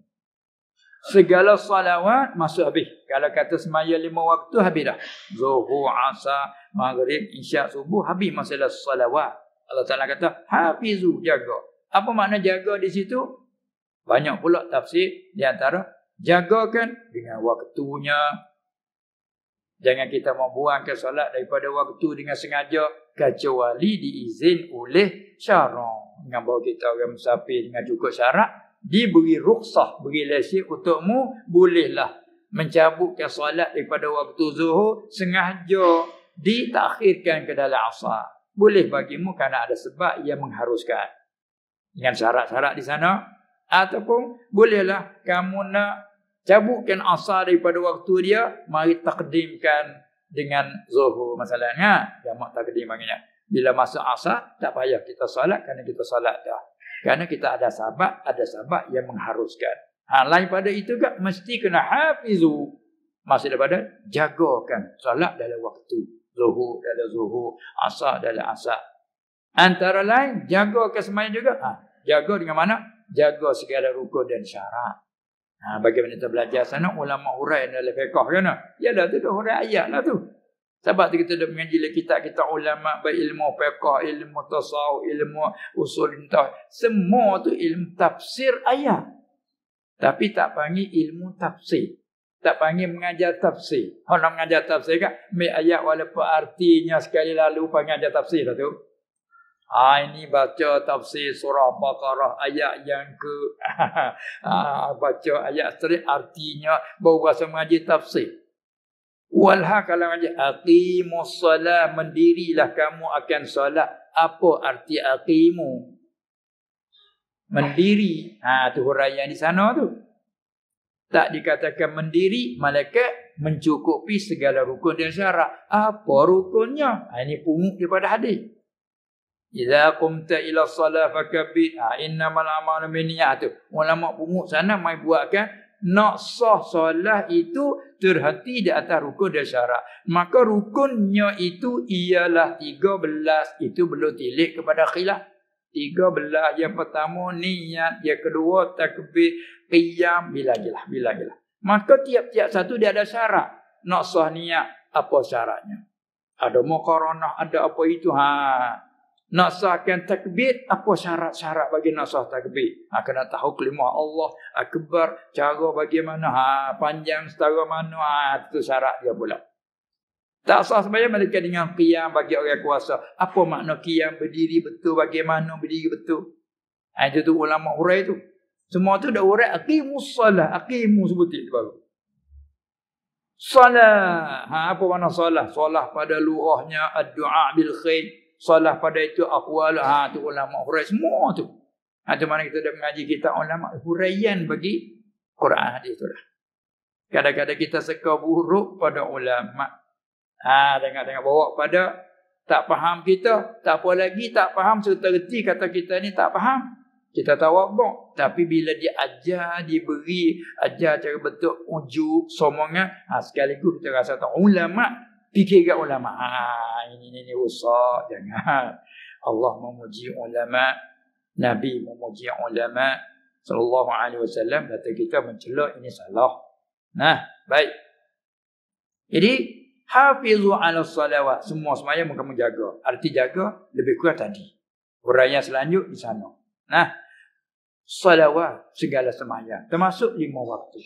Segala salawat masuk habis. Kalau kata semaya 5 waktu, habis dah. Zuhur, asar, maghrib, isyak, subuh, habis masalah salawat. Allah Ta'ala kata, hafizu, jaga. Apa makna jaga di situ? Banyak pula tafsir. Di antara, jagakan dengan waktunya. Jangan kita membuangkan solat daripada waktu dengan sengaja, kecuali diizin oleh syarak. Dengan bahawa kita orang musafir dengan cukup syarat, diberi rukhsah, beri lesen untukmu, bolehlah mencabutkan solat daripada waktu zuhur, sengaja ditakhirkan ke dalam asar. Boleh bagimu kerana ada sebab yang mengharuskan. Dengan syarat-syarat di sana. Ataupun bolehlah kamu nak cabutkan asar daripada waktu dia, mari takdimkan dengan zuhur masalahnya. Jamak takdim maknanya. Bila masuk asar, tak payah kita solat kerana kita solat dah. Kerana kita ada sebab yang mengharuskan. Lain pada itu kan mesti kena hafizu. Maksud daripada jagakan solat dalam waktu. Zuhur dalam zuhur, asar dalam asar. Antara lain jagakan sembahyang juga. Jaga dengan mana? Jaga segala rukun dan syarat. Bagaimana kita belajar sana ulama hurai dalam fiqh kan? Yalah tu hurai ayat lah tu. Sebab tu kita dah mengaji kitab-kitab ulama berilmu fiqh, ilmu tasawuf, ilmu usul tauhid. Semua tu ilmu tafsir ayat. Tapi tak panggil ilmu tafsir. Tak panggil mengajar tafsir. Orang mengajar tafsir kan, ambil ayat walaupun artinya sekali lalu panggil ajar tafsir lah tu. Ini baca tafsir surah Baqarah ayat yang ke baca ayat seterusnya artinya baru rasa mengaji tafsir. Walha kalau mengaji aqimus salat, mendirilah kamu akan solat. Apa arti aqimu? Mendiri. Tu huraian di sana tu. Tak dikatakan mendiri, malaikat mencukupi segala rukun dan syarat. Apa rukunnya? Ini pungut daripada hadis. Idza qumta ila salat fakabbir. Innamal a'malu binniyat tu. Ulama pungut sana mai buatkan nak sah solat itu terhenti di atas rukun dan syarat. Maka rukunnya itu ialah 13. Itu belum tilik kepada khilaf. 13. Yang pertama niat, yang kedua takbir, qiyam, bila gilah. Maka tiap-tiap satu dia ada syarat. Nak sah niat, apa syaratnya? Ada muqaranah, ada apa itu? Nak sahkan takbir, apa syarat-syarat bagi nak sah takbir? Kena tahu kalimah Allah akbar, cara bagaimana, panjang setara mana, itu syarat dia pula. Tak sah sembahyang mereka dengan qiyam bagi orang kuasa. Apa makna qiyam? Berdiri betul, bagaimana berdiri betul? Itu tu ulama hurai tu. Semua tu dah hurai aqimus salah, aqimu sebutin baru. Salah. Apa makna salah? Salah pada lughahnya ad-du'a bil khair. Salah pada itu aqwal. Tu ulama hurai semua tu. Itu mana kita dah mengaji kitab ulama huraian bagi Quran hadis tu lah. Kadang-kadang kita seka buruk pada ulama. Tengok bawa pada tak faham kita, tak apa lagi tak faham serta reti kata kita ni tak faham. Kita tawaduk, tapi bila dia ajar, diberi ajar cara bentuk ujuk somongan, sekaligus kita rasa tak ulama, fikir kat ulama. Ini rusak, jangan. Allah memuji ulama, Nabi memuji ulama sallallahu alaihi wasallam, kata kita mencela ini salah. Baik. Jadi hafizu ala salawat. Semua sembahyang kamu jaga. Arti jaga lebih kurang tadi. Huraian selanjut di sana. Salawat segala sembahyang. Termasuk 5 waktu.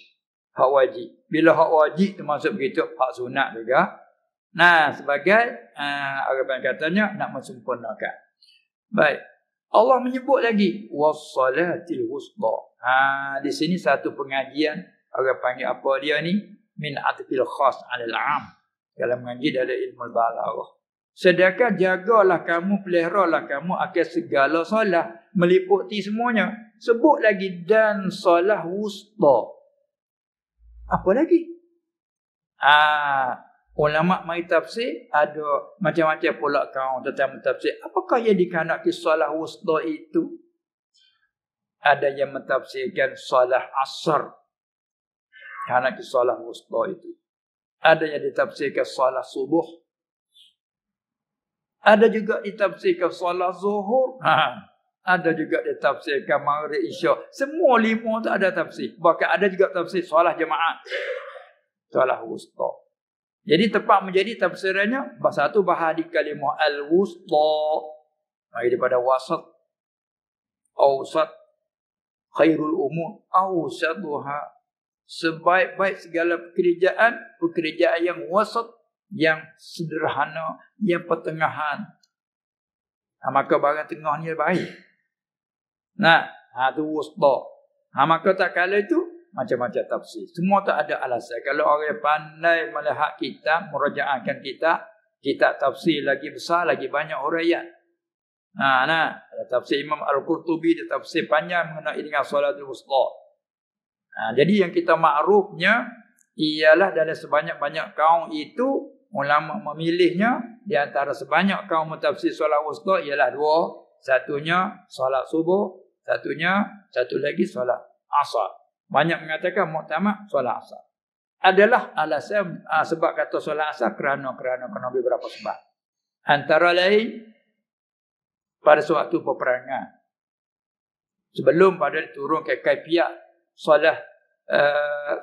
Hak wajib. Bila hak wajib termasuk begitu. Hak sunat juga. Sebagai orang katanya nak mensempurnakan. Baik. Allah menyebut lagi. Wassalatil wusta. Di sini satu pengajian. Orang panggil apa dia ni? Min atfil khas alal am. Kalau mengaji dalam ilmu balaghah. Sedangkan jagalah kamu, peliharalah kamu akan segala solat, meliputi semuanya. Sebut lagi dan solat wusta. Apa lagi? Ulama mai tafsir ada macam-macam pula kaum tentang tafsir. Apakah yang dikehendaki solat wusta itu? Ada yang mentafsirkan solat asar. Kehendaki solat wusta itu. Ada yang ditafsirkan solat subuh. Ada juga ditafsirkan solat zuhur. Ada juga ditafsirkan maghrib isyak. Semua 5 tu ada tafsir. Bahkan ada juga tafsir solat jemaah. Solat wusta. Jadi tepat menjadi tafsirannya. Satu bahadi kalimah al-wusta. Daripada wasat. Awsat. Khairul umur. Awsatuha. Sebaik-baik segala pekerjaan yang wasat, yang sederhana, yang pertengahan. Maka barang tengah ni baik. Tu wusta. Maka tak kala itu macam-macam tafsir. Semua tak ada alasan. Kalau orang pandai melihat kitab, merajaahkan kitab, Kitab tafsir lagi besar, lagi banyak huraian. Tafsir Imam Al-Qurtubi, dia tafsir panjang mengenai dengan salatul wusta. Jadi yang kita makrufnya ialah dalam sebanyak-banyak kaum itu, ulama memilihnya di antara sebanyak kaum mentafsir solat wusta ialah dua. Satunya solat subuh, satu lagi solat asar. Banyak mengatakan muktamad solat asar. Adalah alasan sebab kata solat asar kerana beberapa sebab. Antara lain pada suatu peperangan, sebelum pada turun ke kaifiat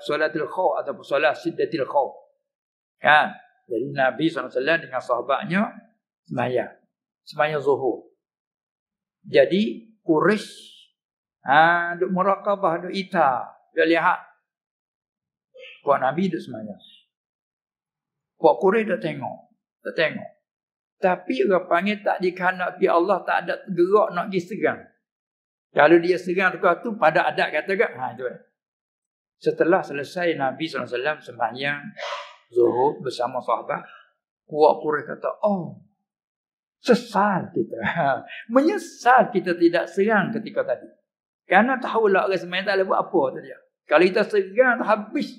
solatul khauf ataupun solat siddatil khauf. Kan? Jadi Nabi SAW dengan sahabatnya sembahyang zuhur. Jadi Quraisy duk muraqabah, duk ita, dia lihat puak Nabi duk sembahyang. Puak Quraisy dah tengok. Tapi orang panggil tak dikehendaki Allah, tak ada gerak nak pergi serang. Kalau dia serang tu pada adat kata kan, itu. Setelah selesai Nabi SAW sembahyang zuhur bersama sahabat, puak Quraisy kata, sesal kita. Menyesal kita tidak serang ketika tadi. Kerana tahulah orang sembahyang tak boleh buat apa tadi. Kalau kita serang habis.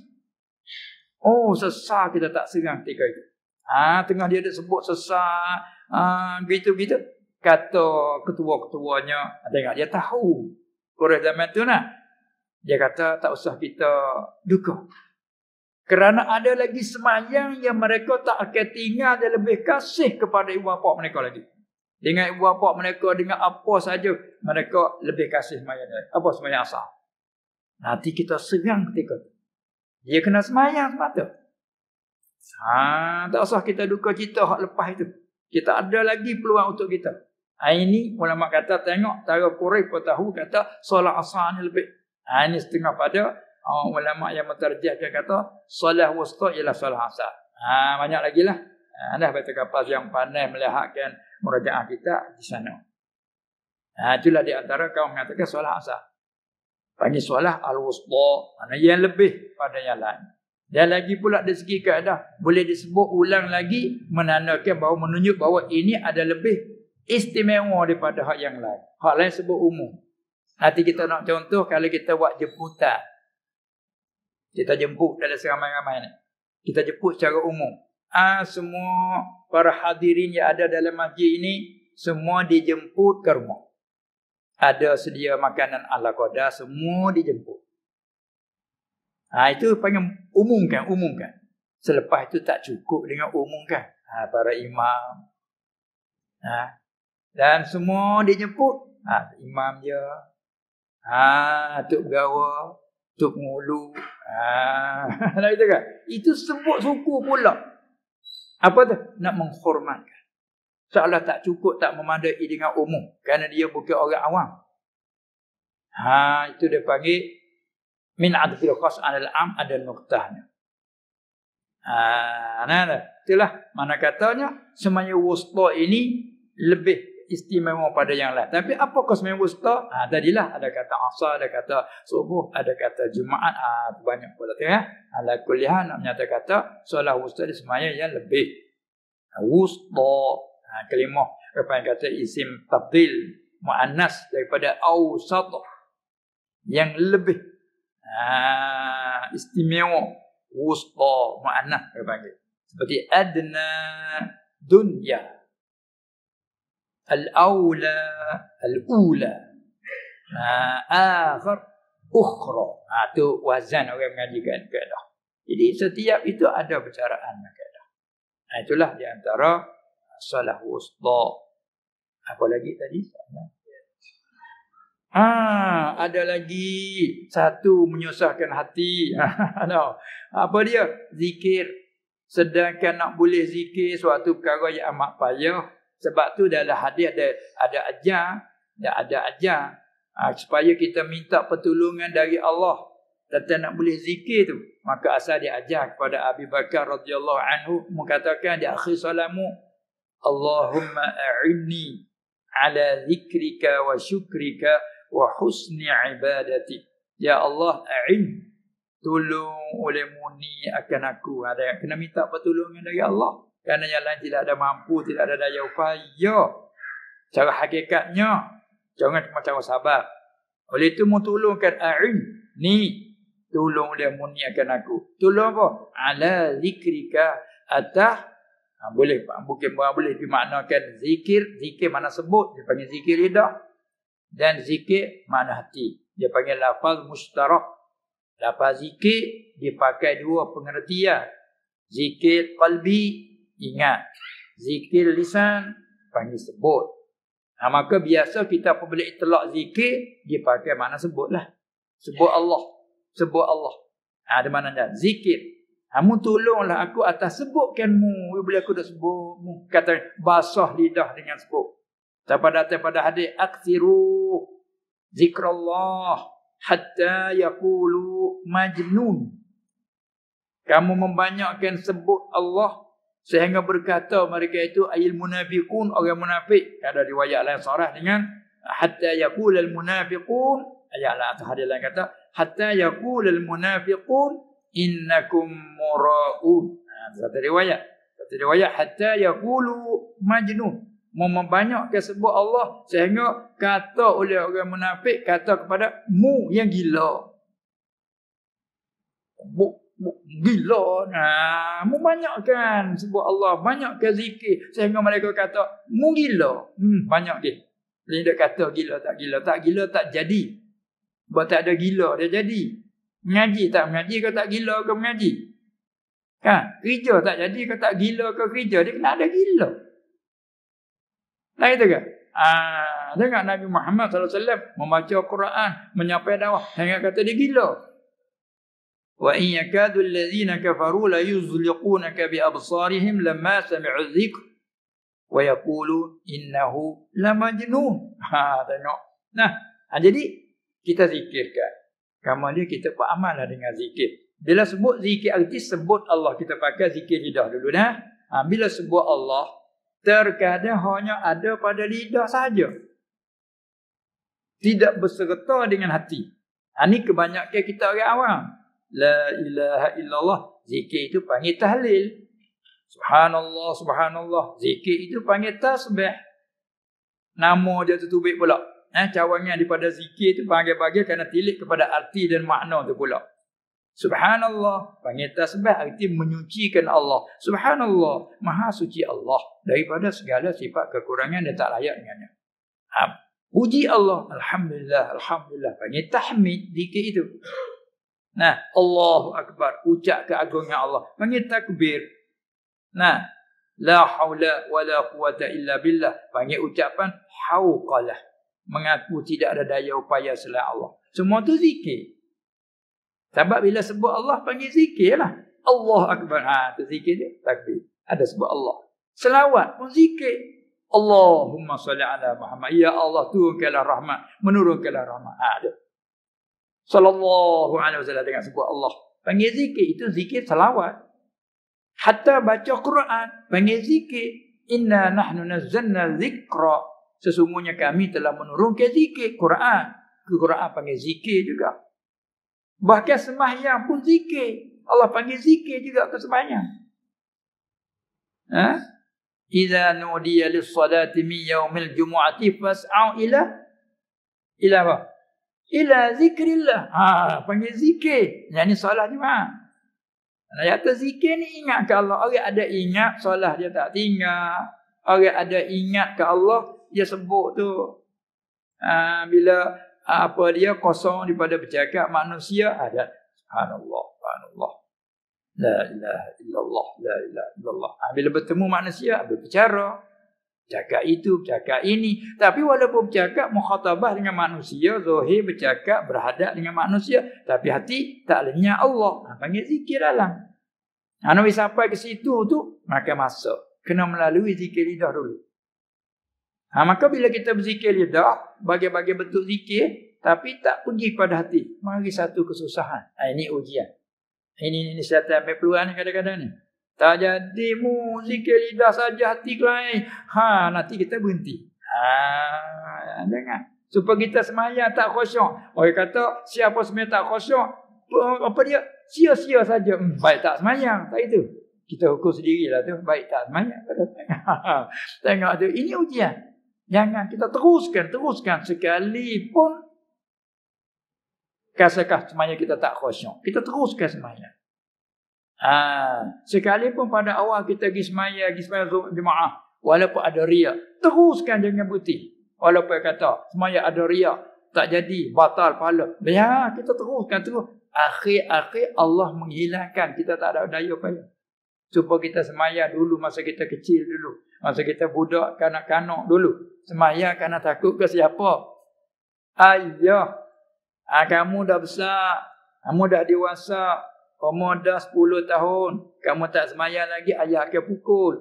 Sesal kita tak serang ketika itu. Tengah dia ada sebut sesal, gitu-gitu. Kata ketua-ketuanya, tengok dia tahu. Quraisy zaman tu dia kata tak usah kita duka. Kerana ada lagi sembahyang yang mereka tak akan tinggal dan lebih kasih kepada ibu bapa mereka lagi. Dengan ibu bapa mereka, dengan apa saja mereka lebih kasih sembahyang. Apa sembahyang asar? Nanti kita serang ketika itu. Dia kena sembahyang semata. Tak usah kita duka cita hak lepas itu. Kita ada lagi peluang untuk kita. Ini ulama kata tengok tara Quraisy pun tahu kata solat asar ni lebih. Ini setengah pada ulama yang menterjemahkan kata solat wusta ialah solat asar. Banyak lagi lah. Dah baca kapas yang pandai melihatkan murajaah kita di sana. Itulah di antara kaum mengatakan solat asar. Panggil solat al-wusta, mana yang lebih pada yang lain. Dan lagi pula dari segi keadaan boleh disebut ulang lagi menandakan bahawa menunjuk bahawa ini ada lebih istimewa daripada hak yang lain. Hak lain sebut umum. Nanti kita nak contoh kalau kita buat jemputan. Kita jemput dalam seramai-ramai ni. Kita jemput secara umum. Semua para hadirin yang ada dalam masjid ini semua dijemput ke rumah. Ada sedia makanan ala qadar, semua dijemput. Itu panggil umumkan. Selepas itu tak cukup dengan umumkan. Para imam. Dan semua dijemput. Imam dia. Tuk gawa, tuk ngulu. Itu kan? Itu sebut suku pula. Apa tu? Nak menghormatkan. Seolah tak cukup, tak memadai dengan umum. Kerana dia bukan orang awam. Itu dia panggil min adfil khas anil am, ada nuktahnya. Itulah mana katanya sembahyang wusta ini lebih istimewa pada yang lain. Tapi apakah sembahyang wusta? Tadilah ada kata asar, ada kata subuh, ada kata Jumaat, banyak pula tu ya. Ala kulli hal nak menyatakan kata solat wusta di sembahyang yang lebih. Wusta kalimah apa yang kata isim tabdil muannas daripada awsat yang lebih istimewa. Wusta muannas panggil seperti adna dunya, al-aula al-ula, akhir ukhra. Tu wazan orang mengajikan kaedah. Jadi setiap itu ada percaraan kaedah. Itulah di antara salah wusta. Apa lagi tadi? Ada lagi satu menyusahkan hati. Apa dia? Zikir. Sedangkan nak boleh zikir suatu perkara yang amat payah. Sebab tu dalam hadis ada ajar supaya kita minta pertolongan dari Allah tentang nak boleh zikir tu. Maka asal dia ajar kepada Abu Bakar radhiyallahu anhu mengatakan di akhir salamu, Allahumma a'inni ala zikrika wa syukrika wa husni ibadati. Ya Allah, tolong olehmu ni akan aku. Ada yang kena minta pertolongan dari Allah. Kerana yang lain tidak ada mampu, tidak ada daya upaya. Cara hakikatnya, jangan cuma cara sabar. Oleh itu, mu tolongkan a'in. Ni, tolong dia muniakan aku. Tolong apa? Ala zikrika atah. Boleh, bukan boleh dimaknakan zikir. Zikir mana sebut, dia panggil zikir lidah. Dan zikir mana hati. Dia panggil lafaz mustarak. Lafaz zikir dipakai dua pengertian. Zikir qalbi, ingat. Zikir lisan, panggil sebut. Maka biasa kita apabila itlaq zikir, dipakai makna sebutlah. Sebut Allah. Sebut Allah. Ada maknanya zikir. Kamu tolonglah aku atas sebutkanmu. Bila aku dah sebutmu. Kata basah lidah dengan sebut. Pada hadis aksiru zikrullah hatta yaqulu majnun. Kamu membanyakkan sebut Allah sehingga berkata mereka itu ayil munafiqun, orang munafik. Ada riwayat lain sarah dengan hatta yaqulul munafiqun. Ayat lain atau hadis lain kata hatta yaqulul munafiqun innakum mura'un. Satu riwayat hatta yaqulu majnun. Membanyakkan sebut Allah sehingga kata oleh orang munafik kata kepada mu yang gila. Gila. Membanyakkan sebut Allah, banyakkan zikir sehingga mereka kata mu gila. Banyak dia. Dia kata gila tak jadi. Sebab tak ada gila dia jadi. Mengaji tak mengaji kau tak gila kau mengaji. Kan? Kerja tak jadi kau tak gila kau kerja. Dia kena ada gila. Lain tu ke? Dengar Nabi Muhammad SAW membaca Quran, menyampaikan dakwah, hingga kata dia gila. Wa in yakadu alladhina kafaru la yuzliqunaka bi absarihim lamma sami'u dhikr wa yaqulu innahu lamajnun. Tengok. Jadi kita zikirkan. Kamu dia kita buat amallah dengan zikir. Bila sebut zikir arti sebut Allah, kita pakai zikir lidah dulu dah. Bila sebut Allah, terkadang hanya ada pada lidah saja. Tidak berserta dengan hati. Ini kebanyakan kita orang awam. La ilaha illallah. Zikir itu panggil tahlil. Subhanallah, subhanallah. Zikir itu panggil tasbih. Nama dia tertubik pula. Cawangan daripada zikir itu panggil-panggil kerana tilik kepada arti dan makna itu pula. Subhanallah, panggil tasbih arti menyucikan Allah. Subhanallah, maha suci Allah daripada segala sifat kekurangan yang tak layak dengannya. Puji Allah, alhamdulillah, alhamdulillah, panggil tahmid zikir itu. Allahu akbar, ucap keagungan Allah, panggil takbir. La haula wala quwata illa billah, panggil ucapan hauqalah, mengaku tidak ada daya upaya selain Allah. Semua tu zikir. Sebab bila sebut Allah panggil zikir lah. Allah akbar. Tu zikir dia. Takbir. Ada sebut Allah. Selawat pun zikir. Allahumma salli ala Muhammad. Ya Allah, turunkanlah rahmat. Menurunkanlah rahmat. Ada. Sallallahu alaihi wasallam dengan sebut Allah. Panggil zikir. Itu zikir selawat. Hatta baca Quran. Panggil zikir. Inna nahnu nazzalna zikra. Sesungguhnya kami telah menurunkan zikir. Quran. Quran panggil zikir juga. Bahkan sembahyang pun zikir. Allah panggil zikir juga ke sembahyang. Idza nudiya lis-salati min yaumil jumu'ati fas'au ila apa? Ila zikrillah. Panggil zikir. Yang ni solat Jumaat. Ayat zikir ni ingat ke Allah. Orang ada ingat solat dia tak tinggal. Orang ada ingat ke Allah, dia sebut tu. Bila apa dia kosong daripada bercakap manusia, ada subhanallah, subhanallah, la ilaha illallah, la ilaha illallah. Bila bertemu manusia, berbicara, cakap itu, cakap ini. Tapi walaupun bercakap mukhatabah dengan manusia, zahir bercakap berhadap dengan manusia, tapi hati tak lenyap Allah. Panggil zikir dalam. Nabi sampai ke situ tu, maka masuk. Kena melalui zikir lidah dulu. Maka bila kita berzikir lidah, bagi-bagi bentuk zikir, tapi tak pergi pada hati, mari satu kesusahan. Ini ujian. Ini saya ambil peluang ni kadang-kadang ni. Tak jadi mu zikir lidah saja, hati lain. Nanti kita berhenti. Jangan. Supaya kita semayang tak khusyuk. Orang kata siapa semayang tak khusyuk, apa dia? Sia-sia saja. Baik tak semayang. Tak itu. Kita ukur sendirilah tu. Baik tak semayang. Tengok tu. Ini ujian. Jangan kita teruskan. Sekalipun kasakah semayang kita tak khusyuk. Kita teruskan semayang. Sekalipun pada awal kita pergi semayang jemaah. Walaupun ada riak. Teruskan jangan berhenti. Walaupun kata semayang ada riak. Tak jadi. Batal pahala. Ya, kita teruskan terus. Akhir-akhir Allah menghilangkan. Kita tak ada daya payah. Supaya kita semayang dulu masa kita kecil dulu. Masa kita budak kanak-kanak dulu. Semayang kerana takut ke siapa? Ayah. Kamu dah besar. Kamu dah dewasa. Kamu dah 10 tahun. Kamu tak semayang lagi. Ayah akan pukul.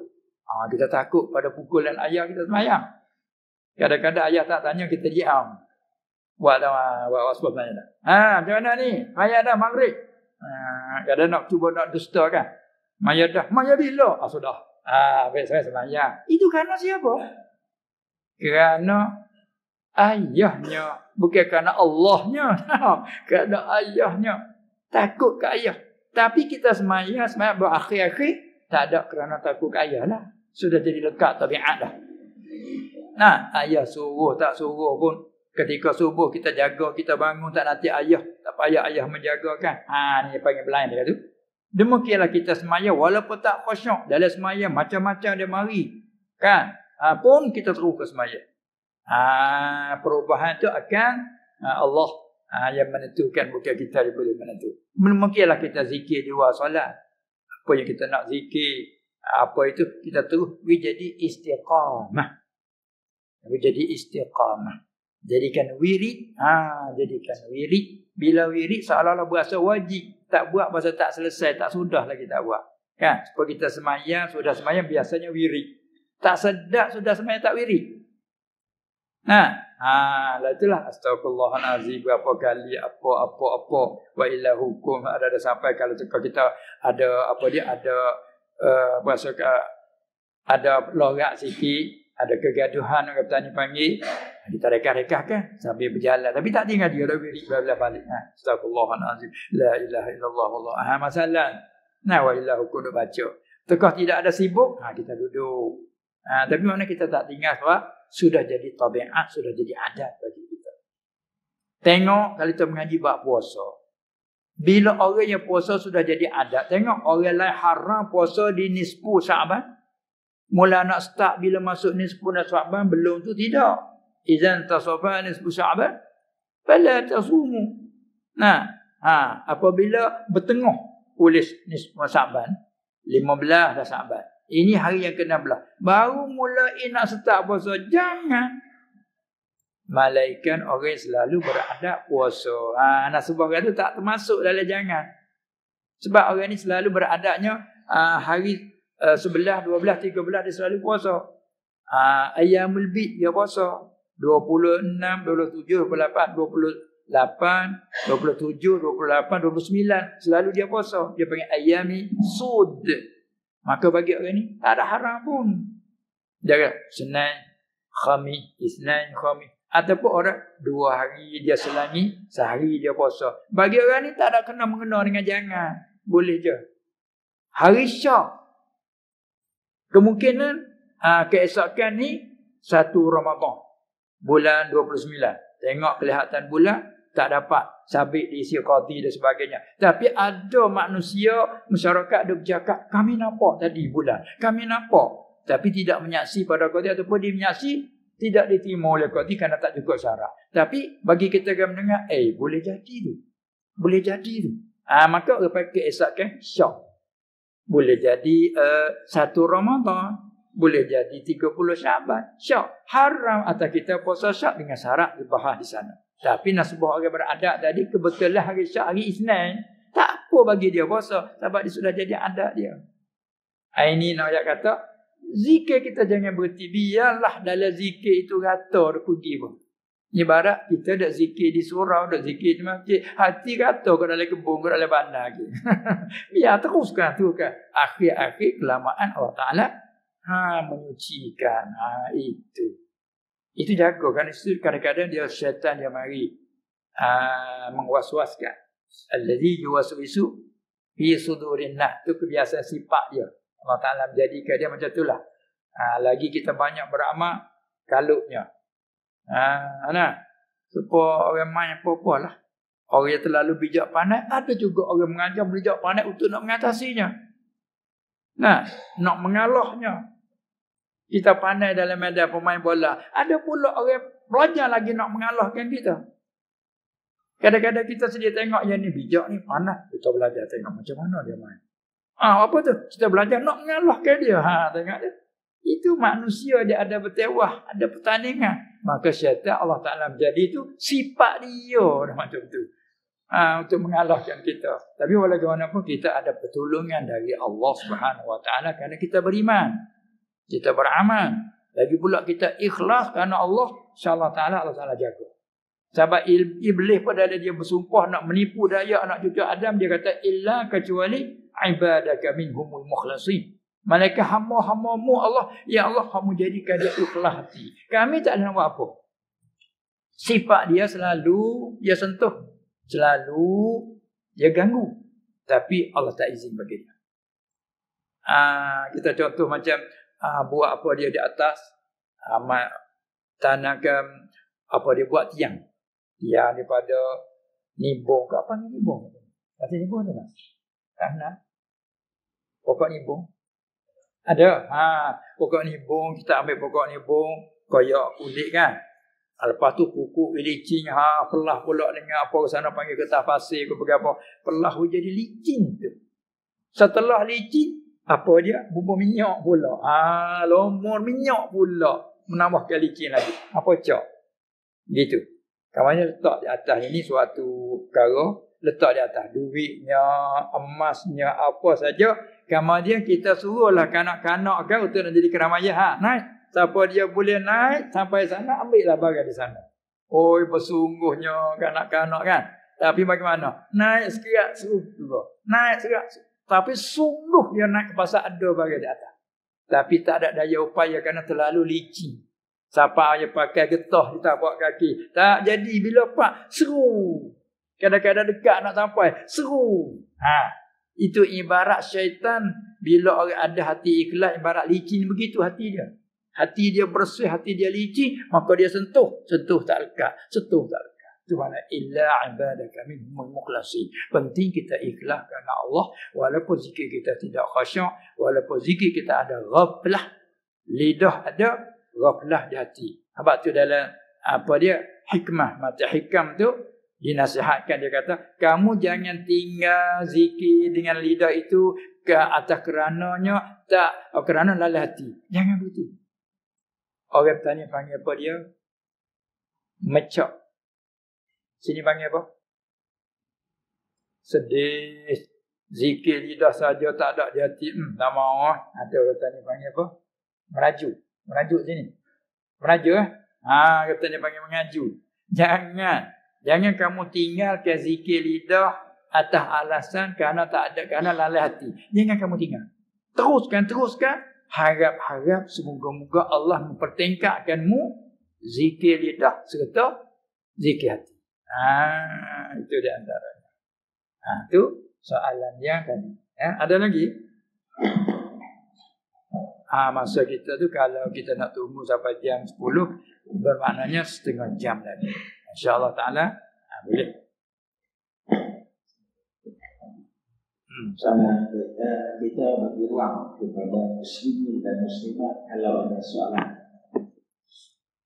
Kita takut pada pukulan ayah kita semayang. Kadang-kadang ayah tak tanya kita diam. Buat waspada tanya dah. Macam mana ni? Maya dah maghrib. Kadang nak cuba nak dusta kan. Maya dah. Maya bila? Sudah. Baik saya semayang. Itu kerana siapa? Kerana ayahnya. Bukan kerana Allahnya. Kerana ayahnya. Takut ke ayah. Tapi kita semayang berakhir-akhir. Tak ada kerana takut ke ayah lah. Sudah jadi lekat tabiat dah. Ayah suruh tak suruh pun. Ketika subuh kita jaga, kita bangun tak nanti ayah. Tak payah ayah menjaga kan. Ni panggil blind dia tu. Demikianlah kita semayang. Walaupun tak khusyuk. Dalam semayang macam-macam dia mari. Kan. Pun kita terus ke semayang. Perubahan tu akan Allah yang menentukan. Bukan kita yang boleh menentu. Demikianlah kita zikir di luar solat. Apa yang kita nak zikir. Apa itu kita terus jadi istiqamah. Jadi istiqamah. Jadikan wirid. Jadikan wirid. Bila wirid seolah-olah berasa wajib. Tak buat pasal tak selesai. Tak sudah lagi tak buat. Kan? Supaya kita semayang. Sudah semayang biasanya wirid. Tak sedap sudah semayang tak wirid. Itulah astagfirullahalazim. Berapa kali apa. Wa illa hukum. Ada sampai kalau kita ada berasa ada lorak sikit. Ada kegaduhan orang kata ni panggil. Kita rekah-rekah kan sambil berjalan. Tapi tak tinggal dia dah wirid balik. Astagfirullahalazim. La ilaha illallah wallah. Masalah. Wa illa hukum nak baca. Tekah tidak ada sibuk, kita duduk. Tapi mana kita tak tinggal sebab sudah jadi tabiat, sudah jadi adat bagi kita. Tengok kalau kita mengaji bab puasa. Bila orang yang puasa sudah jadi adat, tengok orang lain haram puasa di nisfu Syaban. Mula nak start bila masuk nisfu Syaban belum tu tidak. Izan tasawfa nisfu Syaban fala tasumu. Apabila bertengah tulis nisfu Syaban 15 dah Syaban. Ini hari yang ke-16. Baru mulai nak start puasa. Jangan. Malaikat orang selalu beradab puasa. Nasabah kata tak termasuk dalam jangan. Sebab orang ni selalu beradabnya hari 11, 12, 13 dia selalu puasa. Ayyamul bid dia puasa. 26, 27, 28, 28, 27, 28, 29. Selalu dia puasa. Dia panggil ayyami sud. Maka bagi orang ni tak ada haram pun. Jaga Senin, Khamis, Isnin, Khamis. Ataupun orang 2 hari dia selangi, sehari dia puasa. Bagi orang ni tak ada kena-mengena dengan jangan. Boleh je. Hari Syak. Kemungkinan keesokan ni 1 Ramadan. Bulan 29. Tengok kelihatan bulan, tak dapat sabit diisi qadi dan sebagainya. Tapi ada manusia, masyarakat dia bercakap, kami nampak tadi bulan. Kami nampak. Tapi tidak menyaksi pada qadi ataupun dia menyaksi, tidak diterima oleh qadi kerana tak cukup syarat. Tapi bagi kita yang mendengar, boleh jadi tu. Boleh jadi tu. Maka orang pakai esokkan Syak. Boleh jadi 1 Ramadan. Boleh jadi 30 Syaban. Syak. Haram atas kita puasa Syak dengan syarat dibahas di sana. Tapi nasabah orang beradab tadi, kebetulan hari Syak, hari Isnin. Tak apa bagi dia puasa. Sebab dia sudah jadi adat dia. Ini nak kata, zikir kita jangan berhenti. Biarlah dalam zikir itu rata dia pergi pun. Ibarat kita dah zikir di surau, dah zikir di masjid. Hati rata ke dalam kebun, ke dalam bandar. Biar teruskan tu kan. Akhir-akhir kelamaan Allah Ta'ala menyucikan. Itu jaga kan. Kadang-kadang dia syaitan dia mari mengwas-waskan. Allazi yuwaswisu Fi sudurin nas. Itu kebiasaan sifat dia. Allah Ta'ala menjadikan dia macam itulah. Lagi kita banyak beramal, kalutnya. Nah. Supaya orang main apa-apa lah. Orang yang terlalu bijak pandai, ada juga orang mengajar bijak pandai untuk nak mengatasinya. Nah, nak mengalahnya. Kita pandai dalam medan pemain bola. Ada pula orang belajar lagi nak mengalahkan kita. Kadang-kadang kita sedia tengok yang ni bijak ni panas. Kita belajar tengok macam mana dia main. Apa tu? Kita belajar nak mengalahkan dia. Tengok dia. Itu manusia dia ada bertewah, ada pertandingan. Maka syaitan Allah Ta'ala menjadi itu sifat dia macam tu. Untuk mengalahkan kita. Tapi walaupun kita ada pertolongan dari Allah Subhanahu Wa Ta'ala kerana kita beriman. Kita beramal. Lagi pula kita ikhlas kerana Allah, insya-Allah Ta'ala Allah Ta'ala jaga. Sebab iblis pada dia bersumpah nak menipu daya anak cucu Adam, dia kata illa kecuali ibadaka minhumul mukhlasin. Malaikat hamba-hambamu Allah, ya Allah kamu jadikan dia ikhlas hati. Kami tak ada nak buat apa. Sifat dia selalu dia sentuh, selalu dia ganggu. Tapi Allah tak izin bagi dia. Kita contoh macam buat apa dia di atas, tanahkan apa dia buat tiang. Tiang daripada nibung ke apa ni nibung? Kata nibung tu tak? Tanah. Pokok nibung. Ada. Pokok nibung, kita ambil pokok nibung, koyak kulit kan. Lepas tu pupuk licin, pelah pula dengan apa sana panggil kertas pasir ke apa. Pelah jadi licin tu. Setelah licin, apa dia? Bubur minyak pula. Lomor minyak pula. Menambahkan licin lagi. Apa cak? Gitu. Kawannya letak di atas ini suatu perkara. Letak di atas duitnya, emasnya, apa saja. Kemudian kita suruhlah kanak-kanak kan untuk nak jadi keramaian. Naik. Siapa dia boleh naik sampai sana, ambillah barang di sana. Oi, bersungguhnya kanak-kanak kan. Tapi bagaimana? Naik sekirat suruh juga. Naik sekirat. Tapi sungguh dia naik ke pasar ada barang di atas. Tapi tak ada daya upaya kerana terlalu licin. Siapa yang pakai getah di tapak kaki. Tak jadi bila pak seru. Kadang-kadang dekat nak sampai seru. Itu ibarat syaitan bila orang ada hati ikhlas ibarat licin begitu hati dia. Hati dia bersih, hati dia licin, maka dia sentuh. Sentuh tak lekat. Sentuh tak lekat. Itu mana illa ibadaka minhumul mukhlasin. Penting kita ikhlas kerana Allah. Walaupun zikir kita tidak khasyuk. Walaupun zikir kita ada ghaflah. Lidah ada ghaflah di hati. Sebab tu dalam apa dia? Hikmah. Mata hikam tu dinasihatkan. Dia kata, kamu jangan tinggal zikir dengan lidah itu ke atas kerananya. Tak, kerana lalai hati. Jangan begitu. Orang bertanya panggil apa dia? Mecak. Sini panggil apa? Sedih. Zikir lidah saja tak ada di hati. Tak mahu. Ada orang bertanya panggil apa? Merajuk. Merajuk sini. Merajuk katanya panggil mengaju. Jangan. Jangan kamu tinggalkan zikir lidah atas alasan kerana tak ada, kerana lalai hati. Jangan kamu tinggal. Teruskan. Harap-harap semoga-moga Allah mempertingkatkanmu zikir lidah serta zikir hati. Itu di antaranya. Itu soalan yang tadi. Ada lagi? Masa kita tu kalau kita nak tunggu sampai jam 10, bermaknanya setengah jam lagi. InsyaAllah ta'ala boleh. Sama kita bagi ruang kepada muslimin dan muslimat kalau ada soalan.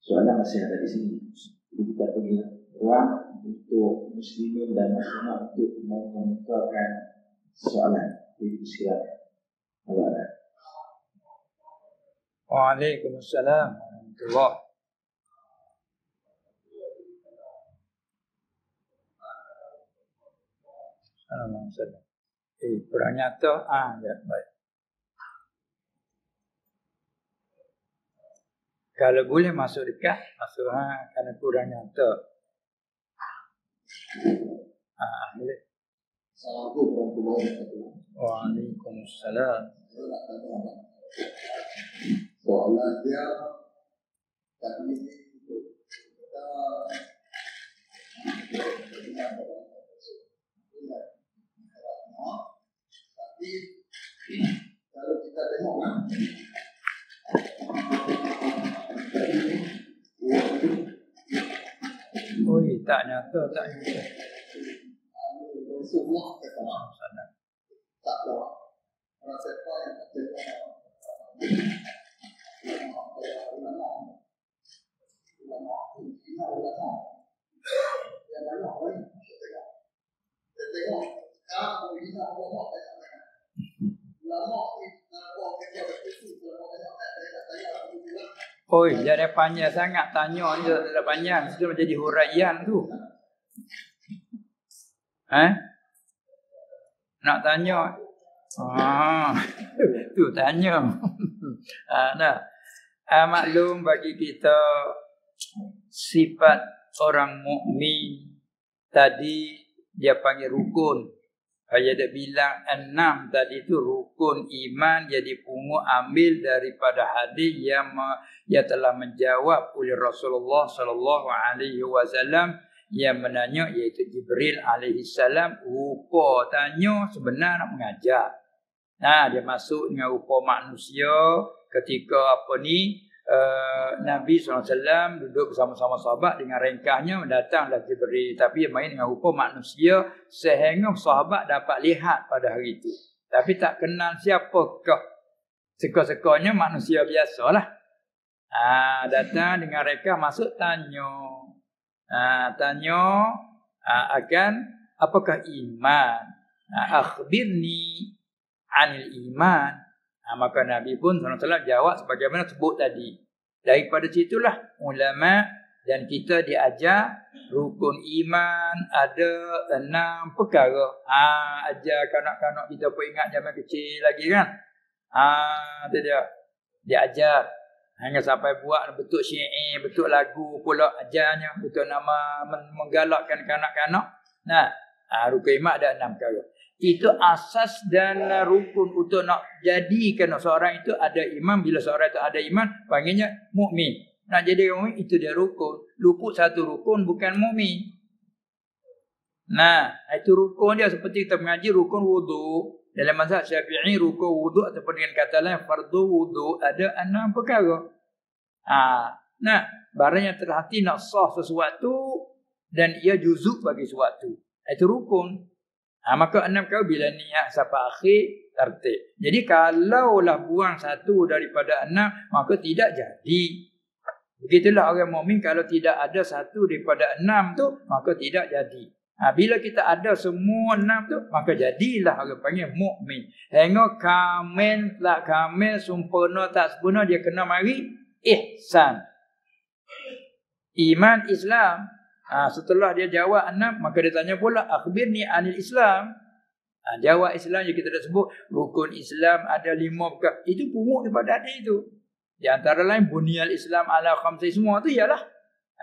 Soalan masih ada di sini. Jadi kita bagi ruang untuk muslimin dan muslimat untuk mengumpulkan soalan. Jadi silakan. Kalau ada. Waalaikumsalam warahmatullahi. Assalamualaikum. Kurang nyata. Ya, baik. Kalau boleh masuk dekat, masuk kerana kurang nyata. Boleh. Assalamualaikum warahmatullahi wabarakatuh. Waalaikumsalam. Soalan dia tadi kita Kalau kita tengok oi, tak nyata, tak nyata. semua kata Sana. tak tahu. Rasa apa yang terjadi. Oi, jangan panjang sangat tanya ni tak panjang. Sudah menjadi huraian tu. Nak tanya. Tu tanya. Nah. Maklum bagi kita sifat orang mukmin tadi dia panggil rukun. Saya dah bilang 6 tadi tu rukun iman, jadi pungut ambil daripada hadis yang telah menjawab oleh Rasulullah sallallahu alaihi wasallam yang menanya, iaitu Jibril alaihi salam. Rupa tanya sebenar nak mengajar. Nah, dia masuk dengan rupa manusia ketika Nabi SAW duduk bersama-sama sahabat dengan ringkasnya, datanglah Jibril, tapi main dengan rupa manusia sehingga sahabat dapat lihat pada hari itu, tapi tak kenal siapakah. Seka-sekanya manusia biasalah. Datang dengan ringkas, masuk tanya. Akan apakah iman? Akhbirni anil iman. Maka Nabi pun SAW jawab sebagaimana sebut tadi. Daripada situlah ulama dan kita diajar rukun iman ada 6 perkara. Ajar kanak-kanak kita pun ingat zaman kecil lagi kan. Itu dia. Diajar. Hingga sampai buat bentuk syair, bentuk lagu pula ajarnya. Bentuk nama menggalakkan kanak-kanak. Nah, rukun iman ada 6 perkara. Itu asas dan rukun untuk nak jadikan seorang itu ada iman. Bila seorang itu ada iman, panggilnya mukmin. Nak jadi mukmin itu dia rukun. Luput satu rukun bukan mukmin. Nah, itu rukun dia seperti kita mengaji rukun wudu. Dalam mazhab Syafi'i rukun wudu ataupun dengan kata lain fardu wudu ada 6 perkara. Nah, barang yang terhati nak sah sesuatu dan ia juzuk bagi sesuatu. Itu rukun. Maka 6 perkara bila niat sampai akhir tertib. Jadi kalaulah buang satu daripada 6, maka tidak jadi. Begitulah orang mukmin, kalau tidak ada satu daripada 6 tu, maka tidak jadi. Bila kita ada semua 6 tu, maka jadilah orang panggil mukmin. Hingga kamil tak kamil, sempurna tak sempurna, dia kena mari ihsan. Iman Islam. Setelah dia jawab 6, maka dia tanya pula akhbirni anil Islam. Jawab Islam yang kita dah sebut rukun Islam ada 5 perkara. Itu pungut daripada hadis itu. Di antara lain bunyal Islam ala khamsi, semua tu ialah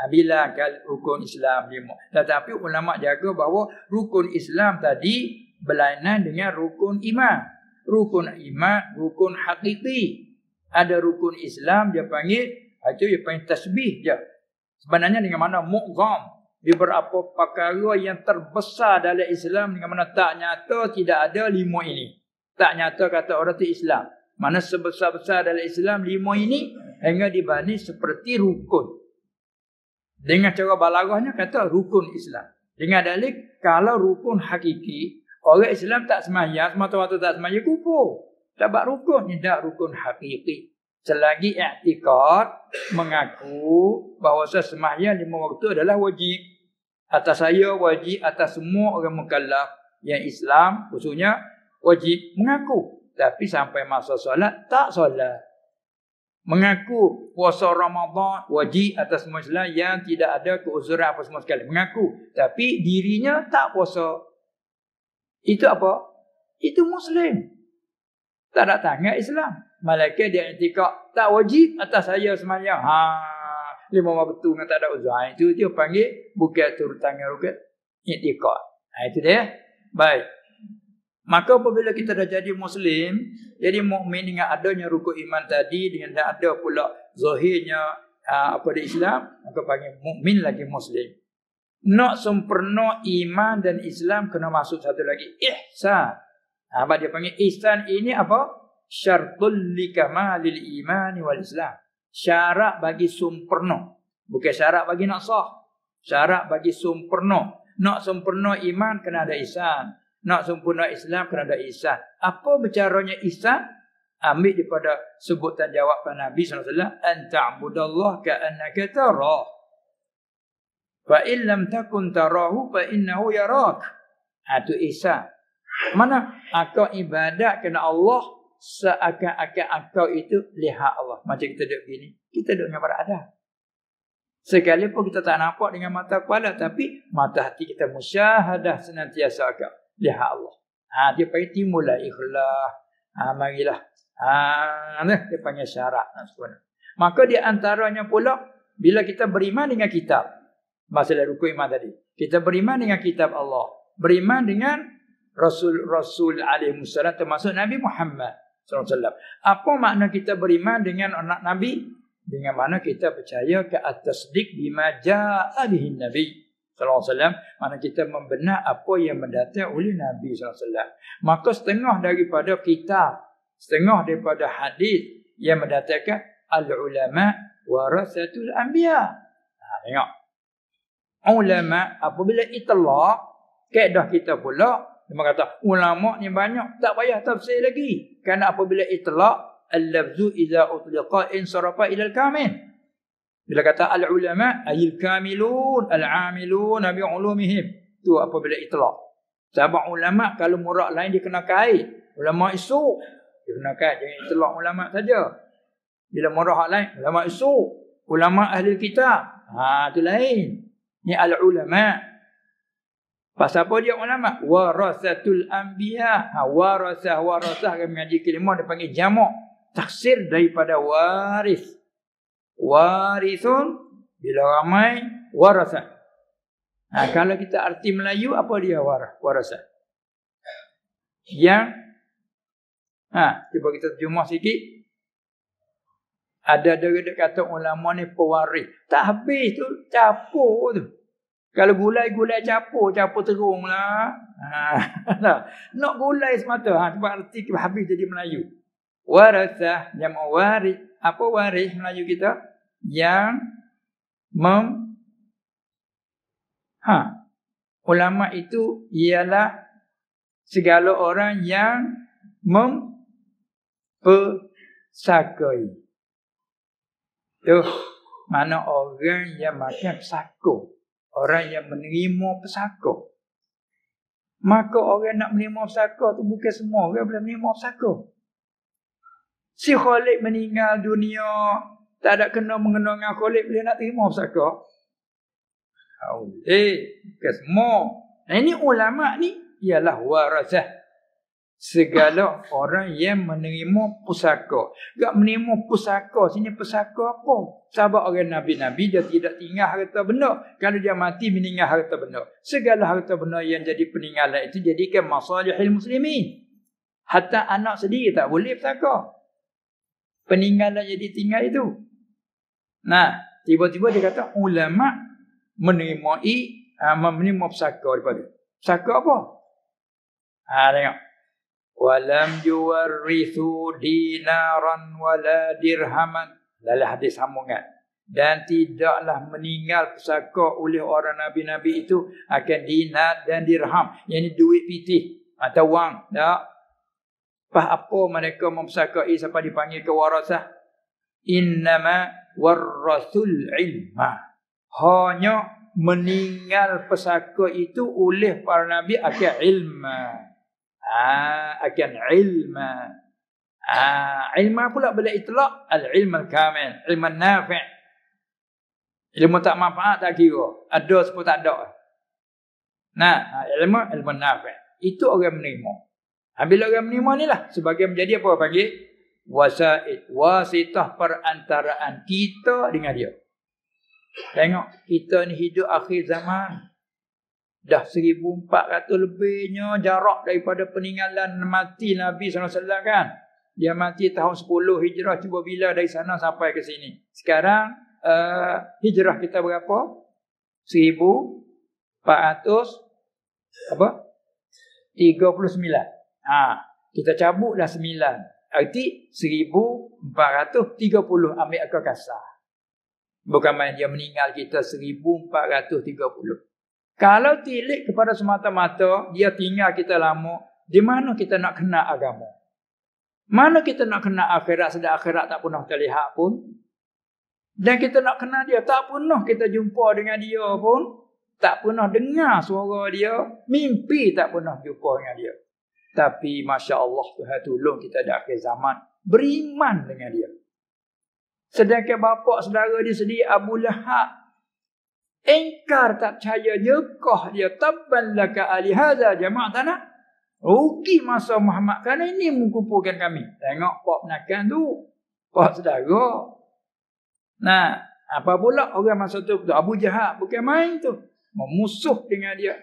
bilangkan rukun Islam 5. Tetapi ulama jaga bahawa rukun Islam tadi berlainan dengan rukun iman. Rukun iman, rukun hakiki. Ada rukun Islam dia panggil, itu dia panggil tasbih je. Sebenarnya dengan mana mu'zam. Di beberapa perkara yang terbesar dalam Islam, dengan mana tak nyata tidak ada 5 ini. Tak nyata kata orang itu Islam. Mana sebesar-besar dalam Islam 5 ini hingga dibanding seperti rukun. Dengan cara balaghahnya kata rukun Islam. Dengan dalil kalau rukun hakiki, orang Islam tak sembahyang, semata-mata tak sembahyang kufur. Sebab rukun ni tak rukun hakiki. Selagi i'tikad mengaku bahawa sembahyang 5 waktu adalah wajib. Atas saya wajib, atas semua orang mukallaf yang Islam khususnya wajib mengaku. Tapi sampai masa solat tak solat. Mengaku puasa Ramadan wajib atas semua Islam yang tidak ada keuzuran apa semua sekali. Mengaku. Tapi dirinya tak puasa. Itu apa? Itu Muslim. Tak ada tangan Islam. Malaikat dia i'tikad tak wajib atas saya sembahyang. 5 waktu dengan tak ada uzur. Itu dia panggil bukan turut tangan rukun i'tikad. Itu dia. Baik. Maka apabila kita dah jadi Muslim, jadi mukmin dengan adanya rukun iman tadi, dengan ada pula zahirnya di Islam, maka panggil mukmin lagi Muslim. Nak sempurna iman dan Islam kena masuk satu lagi ihsan. Apa dia panggil ihsan ini apa? Syartul likamalil imani wal Islam. Syarat bagi sempurna. Bukan syarat bagi nak sah. Syarat bagi sempurna. Nak sempurna iman kena ada ihsan. Nak sempurna Islam kena ada ihsan. Apa bicaranya ihsan? Ambil daripada sebutan jawab Nabi SAW. An ta'budallah ka'annaka tarah. Fa in lam takun tarahu fa innahu yarak. Itu ihsan. Mana akau ibadat kena Allah seakan-akan akau itu lihat Allah. Macam kita duduk begini. Kita duduknya berada. Sekalipun kita tak nampak dengan mata kepala. Tapi mata hati kita musyahadah senantiasa akau lihat Allah. Dia panggil timbullah ikhlas. Marilah. Dia panggil syarat. Maka di antaranya pula. Bila kita beriman dengan kitab. Masalah rukun iman tadi. Kita beriman dengan kitab Allah. Beriman dengan Rasul alaihi wassalam termasuk Nabi Muhammad SAW. Apa makna kita beriman dengan anak Nabi? Dengan mana kita percaya ke at-tasdiq bima jaa bihi Nabi SAW. Mana kita membenar apa yang mendatang oleh Nabi SAW. Maka setengah daripada kitab, setengah daripada hadis yang mendatangkan al-ulama warasatul anbiya. Tengok. Ulama apabila itlaq, kaedah kita pula dia kata ulama ni banyak, tak payah tafsir lagi. Kerana apabila itlaq, al-lafzu idza utliqa insarafa ila al-kamil. Bila kata al-ulama ayil kamilun al-amilun bi ulumihim. Tu apabila itlaq. Sebab ulama kalau murad lain dia kena kait. Ulama isu dia kena kait, jangan itlaq ulama saja. Bila murad lain ulama isu, ulama ahli kitab. Tu lain. Ni al-ulama. Pasal apa dia ulama? Warasatul anbiya. Warasah kan mengaji kalimah dia panggil jamak. Taksir daripada waris. Warisun bila ramai warasah. Kalau kita arti Melayu apa dia warasah? Yang cuba kita terjemah sikit. Ada dia kata ulama ni pewaris. Tak habis tu capur tu. Kalau gulai capur terung lah. Nak gulai semata. Sebab arti habis jadi Melayu. Warasah, jamak waris. Apa waris Melayu kita? Yang ulama itu ialah segala orang yang mempesakai. Tu mana orang yang makan pesako. Orang yang menerima pesako. Maka orang nak menerima pesako tu bukan semua orang boleh menerima pesako. Si Khalid meninggal dunia, tak ada kena mengenal dengan Khalid, boleh nak terima pesako? Bukan semua. Ini ulama ni ialah warasah. Segala orang yang menerima pusaka. Tak menerima pusaka. Sini pusaka apa? Sahabat orang Nabi-Nabi dia tidak tinggal harta benda. Kalau dia mati meninggal harta benda. Segala harta benda yang jadi peninggalan itu jadikan masalihil muslimin. Hatta anak sendiri tak boleh pusaka. Peninggalan jadi tinggal itu. Nah, tiba-tiba dia kata ulama menerima pusaka daripada. Pusaka apa? Tengok. Walam yuwarrithu dinaran wala dirhaman. Dalam hadis sambungan. Dan tidaklah meninggal pusaka oleh orang Nabi-Nabi itu akan dinar dan dirham. Yang ini duit pitih atau wang. Tak. Apa mereka mempusakai sampai dipanggil ke warasah? Innama warrasul ilma. Hanya meninggal pusaka itu oleh para Nabi akan ilma. Akan ilma. Ilma pula bila itlaq al-ilm al-kamil, ilmu nafi'. Ilmu tak manfaat tak kira. Ada sebab tak ada. Ilmu nafi'. Itu orang menerima. Bila orang menerima ni lah sebagai menjadi apa panggil? Wasaid, wasitah perantaraan kita dengan dia. Tengok kita ni hidup akhir zaman. Dah 1400 lebihnya jarak daripada peninggalan mati Nabi SAW kan. Dia mati tahun 10 Hijrah. Cuba bila dari sana sampai ke sini. Sekarang Hijrah kita berapa? 1439. Kita cabutlah 9. Arti 1430 ambil akal kasar. Bukan main dia meninggal kita 1430. Kalau tilik kepada semata-mata dia tinggal kita lama, di mana kita nak kenal agama? Mana kita nak kenal akhirat, sedang akhirat tak pernah kita lihat pun. Dan kita nak kenal dia, tak pernah kita jumpa dengan dia pun. Tak pernah dengar suara dia. Mimpi tak pernah jumpa dengan dia. Tapi Masya Allah Tuhan tolong kita di akhir zaman. Beriman dengan dia. Sedangkan bapa saudara dia sendiri Abu Lahab. Engkar tak percaya jekah dia. Tabban laka alihaza jama'atana. Rugi masa Muhammad kerana ini mengumpulkan kami. Tengok pak penakan tu. Pak saudara. Nah, apa pula orang masa tu Abu Jahal bukan main tu. Memusuh dengan dia.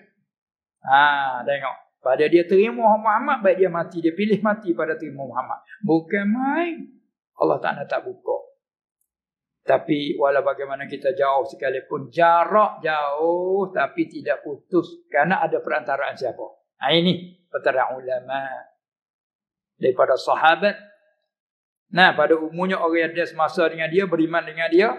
Tengok. Pada dia terima Muhammad, baik dia mati. Dia pilih mati pada terima Muhammad. Bukan main. Allah Ta'ala tak buka. Tapi walau bagaimana kita jauh sekalipun, jarak jauh tapi tidak putus. Kerana ada perantaraan siapa? Ini antara ulama daripada sahabat. Nah, pada umumnya orang yang ada semasa dengan dia, beriman dengan dia.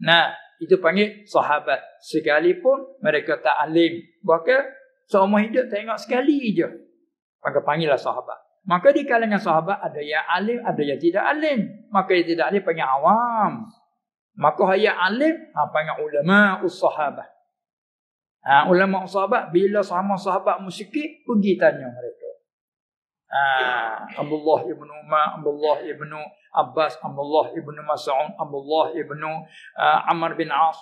Nah, itu panggil sahabat. Sekalipun mereka tak alim. Bahkan seumur hidup tengok sekali je. Maka panggillah sahabat. Maka di kalangan sahabat ada yang alim, ada yang tidak alim. Maka yang tidak alim panggil awam. Maka yang alim panggil ulama us-sahabat. Ulama sahabat bila sama sahabat musyrik pergi tanya mereka. Abdullah ibnu Umar, Abdullah ibnu Abbas, Abdullah ibnu Mas'ud, Abdullah ibnu Amr bin As.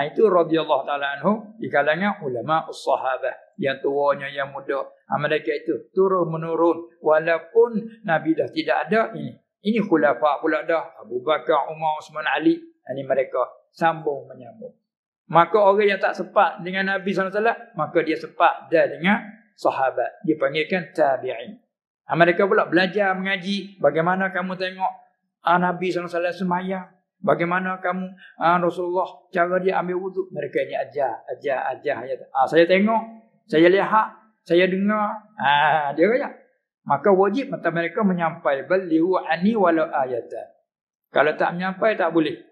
Itu radhiyallahu taala anhu di kalangan ulama sahabat, yang tuanya yang muda. Mereka itu turun menurun walaupun Nabi dah tidak ada. Ini khulafa pula dah, Abu Bakar, Umar, Uthman, Ali. Ini mereka sambung menyambung. Maka orang yang tak sepat dengan Nabi SAW, maka dia sepat dah dengan sahabat. Dipanggilkan tabi'in. Mereka pula belajar mengaji. Bagaimana kamu tengok Nabi SAW semayang. Bagaimana kamu Rasulullah cara dia ambil wuduk. Mereka ni ajar. Saya tengok, saya lihat, saya dengar. Dia kata. Maka wajib mata mereka menyampai. Balighu anni walau ayatan. Kalau tak menyampai, tak boleh.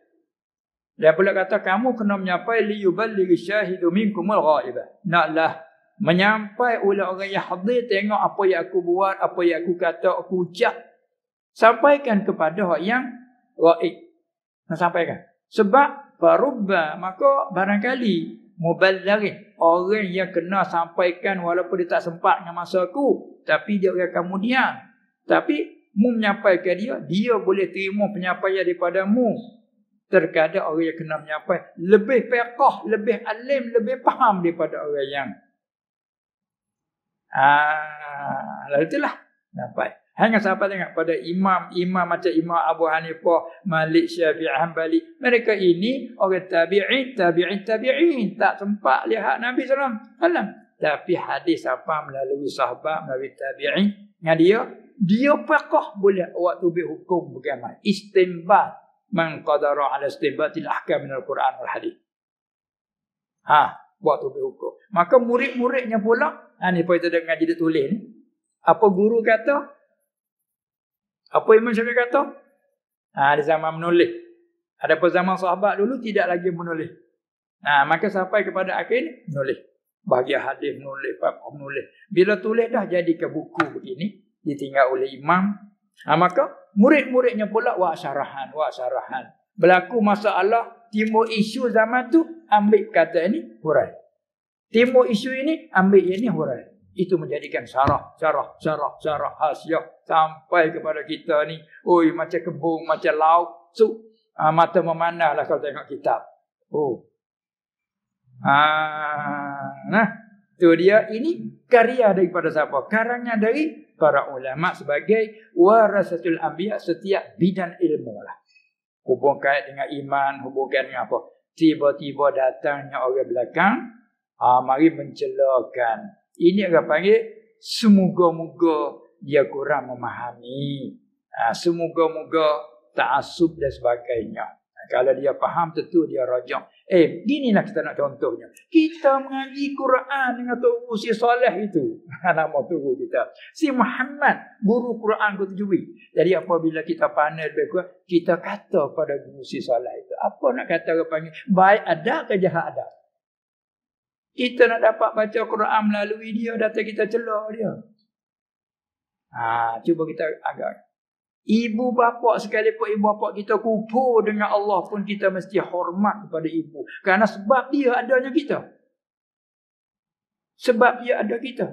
Dia pula kata kamu kena menyampai liyuballighi syahidu minkumul ghaibah. Naklah menyampai oleh orang yang hadir, tengok apa yang aku buat, apa yang aku kata, aku ucap. Sampaikan kepada orang yang ghaib. Sampaikan. Sebab farubba, maka barangkali muballighin, orang yang kena sampaikan walaupun dia tak sempat dengan masa aku, tapi dia orang kemudian. Tapi mu menyampaikan dia boleh terima penyampaian daripadamu. Terkadang orang yang kena menyampai lebih fiqh, lebih alim, lebih faham daripada orang yang lalu itulah sampai. Hanya sampai tengok pada imam macam Imam Abu Hanifah, Malik, Syafi'i, Hanbali. Mereka ini orang tabi'in. Tak sempat lihat Nabi SAW. Tapi hadis apa melalui sahabat, melalui tabi'in. Dengan dia fiqh boleh waktu berhukum bagaimana. Istinbat. Man qadara ala istinbatil ahkam minal Quran wal hadis. Waktu berhukum. Maka murid-muridnya pula, ni pun kita dengar jadi tulis ni. Apa guru kata? Apa Imam Syafi'i kata? Di zaman menulis. Adapun zaman sahabat dulu tidak lagi menulis. Maka sampai kepada akhir ni menulis. Bahagian hadis menulis, fiqh menulis. Bila tulis dah jadi ke buku begini, ditinggal oleh imam. Maka murid-muridnya pula buat syarahan. Berlaku masalah, timbul isu zaman tu, ambil kata ini, hurai. Timbul isu ini, ambil ini, hurai. Itu menjadikan syarah, hasiah. Sampai kepada kita ni, macam kebun, macam laut. Mata memanah lah kalau tengok kitab. Tu dia, ini karya daripada siapa? Karangan dari para ulama sebagai warasatul anbiya, setiap bidang ilmu lah. Hubungkan dengan iman, hubungkan dengan apa? Tiba-tiba datangnya orang belakang, mari mencelakan. Ini orang panggil, semoga-moga dia kurang memahami. Semoga-moga ta'assub dan sebagainya. Kalau dia faham, tentu dia rajak. Ginilah kita nak contohnya. Kita mengaji Quran dengan Tok Si Saleh itu. Nama guru kita. Si Muhammad, guru Quran Qurtubi. Jadi apabila kita pandai lebih kurang, kita kata pada guru Si Saleh itu. Apa nak kata orang panggil? Baik ada ke jahat ada? Kita nak dapat baca Quran melalui dia, datang kita celah dia. Cuba kita agak. Ibu bapa sekalipun ibu bapa kita kufur dengan Allah pun kita mesti hormat kepada ibu. Kerana sebab dia adanya kita. Sebab dia ada kita.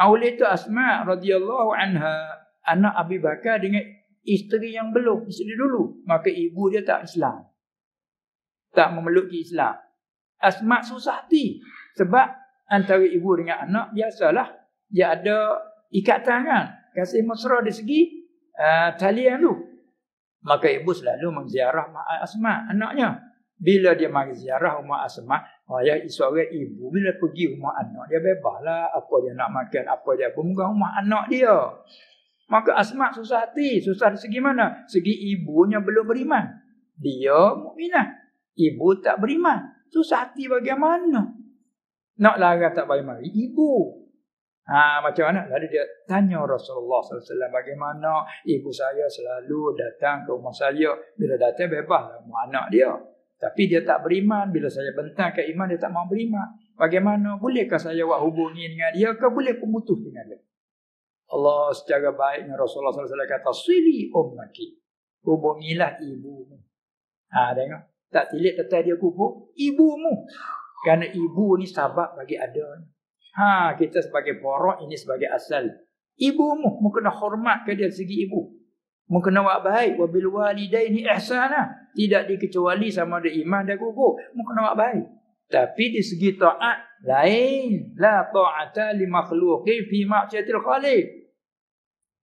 Oleh itu Asma radhiyallahu anha, anak Abu Bakar dengan isteri yang belum, isteri dulu. Maka ibu dia tak Islam. Tak memeluk Islam. Asma susah hati. Sebab antara ibu dengan anak biasalah. Dia ada ikatan kan. Kasih mesra dari segi talian tu. Maka ibu selalu mengziarah Mak Asma, anaknya. Bila dia mari ziarah rumah Asma, seorang ibu bila pergi rumah anak dia bebaslah apa dia nak makan, apa dia bukan rumah anak dia. Maka Asma susah hati. Susah di segi mana? Segi ibunya belum beriman. Dia mukminah. Ibu tak beriman. Susah hati bagaimana? Nak larang tak bagi mari ibu. Macam mana? Lalu dia tanya Rasulullah SAW, bagaimana ibu saya selalu datang ke rumah saya. Bila datang bebaslah rumah anak dia. Tapi dia tak beriman. Bila saya bentangkan iman, dia tak mau beriman. Bagaimana? Bolehkah saya buat hubungi dengan dia ke boleh pemutus dengan dia? Allah secara baiknya Rasulullah SAW kata, sili ummaki. Hubungilah ibumu. Tengok. Tak tilik tetap dia kufur. Ibumu. Kerana ibu ni sabab bagi adanya. Kita sebagai porok, ini sebagai asal. Ibumu, mu kena hormat ke dia segi ibu. Mu kena buat baik. Wabil walidaini ihsana. Tidak dikecuali sama ada iman dan kufur. Mu kena buat baik. Tapi di segi ta'at, lain. La ta'ata li makhluqin fi ma'syatil khaliq.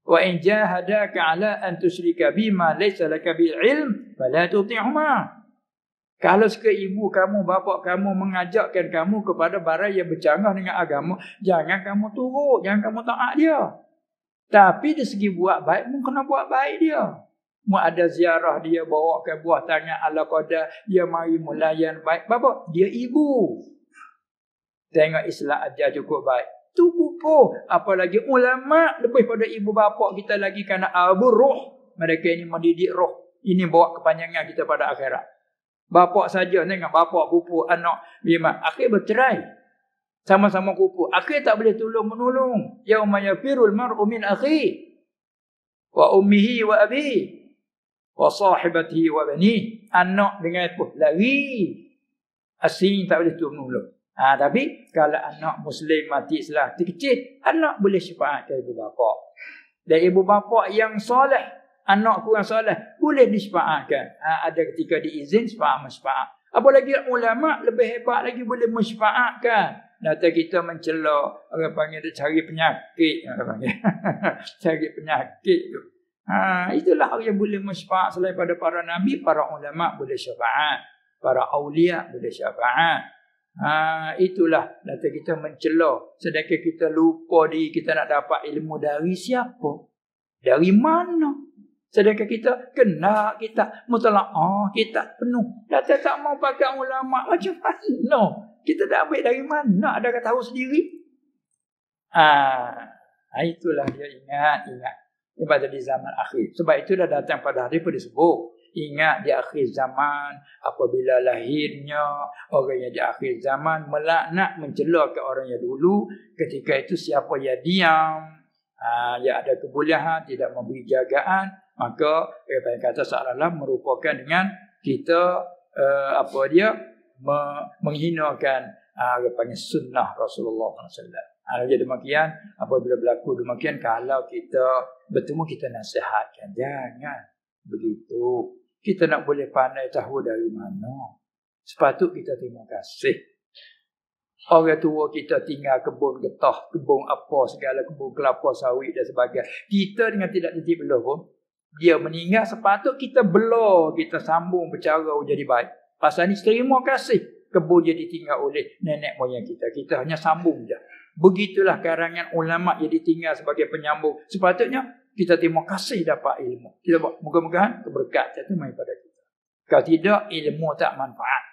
Wa in jahadaka ala an tusyrika bima laysa laka bil ilm, fala tuti'huma. Kalau sekali ibu kamu, bapa kamu mengajakkan kamu kepada barang yang bercanggah dengan agama, jangan kamu turut, jangan kamu taat dia. Tapi dari segi buat baik, mu kena buat baik dia. Mu ada ziarah dia, bawakan buah tangan ala qadar, dia mari mulayan baik. Bapa, dia ibu. Tengok Islam ajar cukup baik. Tu kukuh. Apalagi ulama lebih pada ibu bapa kita lagi kerana abu roh. Mereka ini mendidik roh. Ini bawa kepanjangan kita pada akhirat. Bapa saja dengan bapa, pupu, anak, bima. Akhir bercerai. Sama-sama kupu. Akhir tak boleh tolong-menolong. Yauma yafirul mar'u min akhi. Wa ummihi wa abi. Wa sahibatihi wa bani. Anak dengan ibu. Lari. Asing tak boleh tolong-menolong. Tapi kalau anak Muslim mati Islam kecil, anak boleh syafaatkan ibu bapa. Dan ibu bapa yang soleh, anak kurang soleh, boleh disyafaatkan. Ada ketika diizin syafaat. Apalagi ulama lebih hebat lagi, boleh mensyafaatkan. Nanti kita mencela, orang panggil dia cari penyakit. Cari penyakit tu. Itulah orang yang boleh mensyafaat selain pada para nabi, para ulama boleh syafaat. Para awliya boleh syafaat. Itulah nanti kita mencela. Sedangkan kita lupa kita nak dapat ilmu dari siapa? Dari mana? Sedangkan kita kena kita mutalaah, kita penuh. Datang tak mau pakai ulama macam mana? Kita dah ambil dari mana? Adakah tahu sendiri? Itulah dia ingat. Ini pada di zaman akhir. Sebab itu dah datang pada hari pun disebut. Ingat di akhir zaman, apabila lahirnya orang yang di akhir zaman melaknat, mencela ke orang yang dulu. Ketika itu siapa yang diam, yang ada kebolehan, tidak memberi jagaan, maka kata seolah-olah merupakan dengan kita menghinakan sunnah Rasulullah SAW. Jadi demikian, apabila berlaku demikian, kalau kita bertemu, kita nasihatkan, jangan begitu. Kita nak boleh pandai tahu dari mana. Sepatut kita terima kasih. Orang tua kita tinggal kebun getah, kebun apa segala, kebun kelapa sawit dan sebagainya. Kita dengan tidak titip belah pun, dia meninggal, sepatut kita belah, kita sambung bercara jadi baik. Pasal ni terima kasih kebun dia ditinggal oleh nenek moyang kita. Kita hanya sambung je. Begitulah karangan ulama yang ditinggal sebagai penyambung. Sepatutnya kita terima kasih dapat ilmu. Kita buat moga-moga keberkatan itu main pada kita. Kalau tidak, ilmu tak manfaat.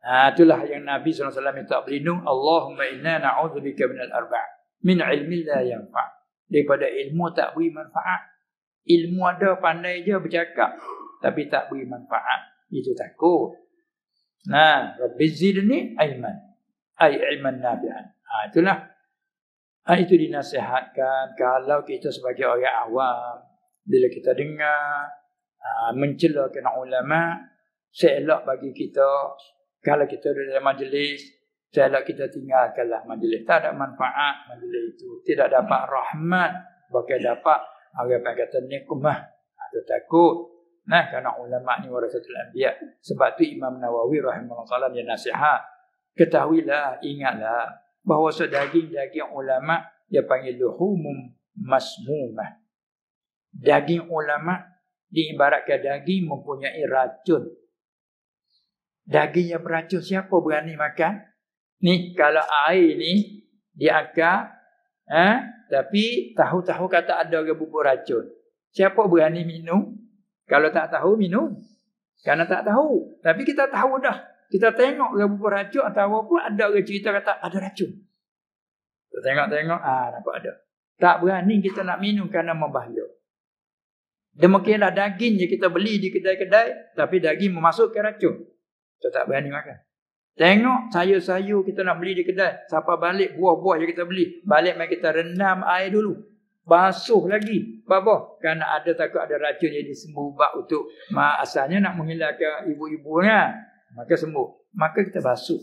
Itulah yang Nabi SAW minta berlindung. Allahumma inna na'udzubika minal arba'. Min ilmin la yanfa'. Daripada ilmu tak beri manfaat. Ilmu ada, pandai je bercakap, tapi tak beri manfaat. Itu takut. Rabbi zidni ilman. Ay ilman nabi'an. Itulah. Itu dinasihatkan kalau kita sebagai orang awam, bila kita dengar mencelakan ulama, seelok bagi kita, kalau kita ada dalam majlis, seelok kita tinggalkanlah majlis. Tak ada manfaat majlis itu. Tidak dapat rahmat, bahkan dapat orang kata nikmah. Itu takut. Kerana ulama ni warasatul anbiya. Sebab tu Imam Nawawi rahimahullah dia nasihat. Ketahuilah, ingatlah bahawa daging-daging ulama dia panggil luhumum masmumah. Daging ulama diibaratkan daging mempunyai racun. Daging yang beracun, siapa berani makan? Ni kalau air ni diangkat, tapi tahu-tahu kata ada orang bubur racun. Siapa berani minum? Kalau tak tahu minum. Kerana tak tahu. Tapi kita tahu dah. Kita tengok orang bubur racun atau apa pun, ada orang cerita kata ada racun. Kita tengok-tengok, nampak ada. Tak berani kita nak minum kerana membahaya. Demikianlah daging je kita beli di kedai-kedai, tapi daging memasukkan racun. Kita tak berani makan. Tengok sayur-sayur kita nak beli di kedai. Siapa balik buah-buah yang kita beli, balik mai kita rendam air dulu. Basuh lagi. Apa? Kerana ada takut ada racun jadi sembuh ubat untuk asalnya nak menghilangkan ibu-ibunya. Maka sembuh. Maka kita basuh.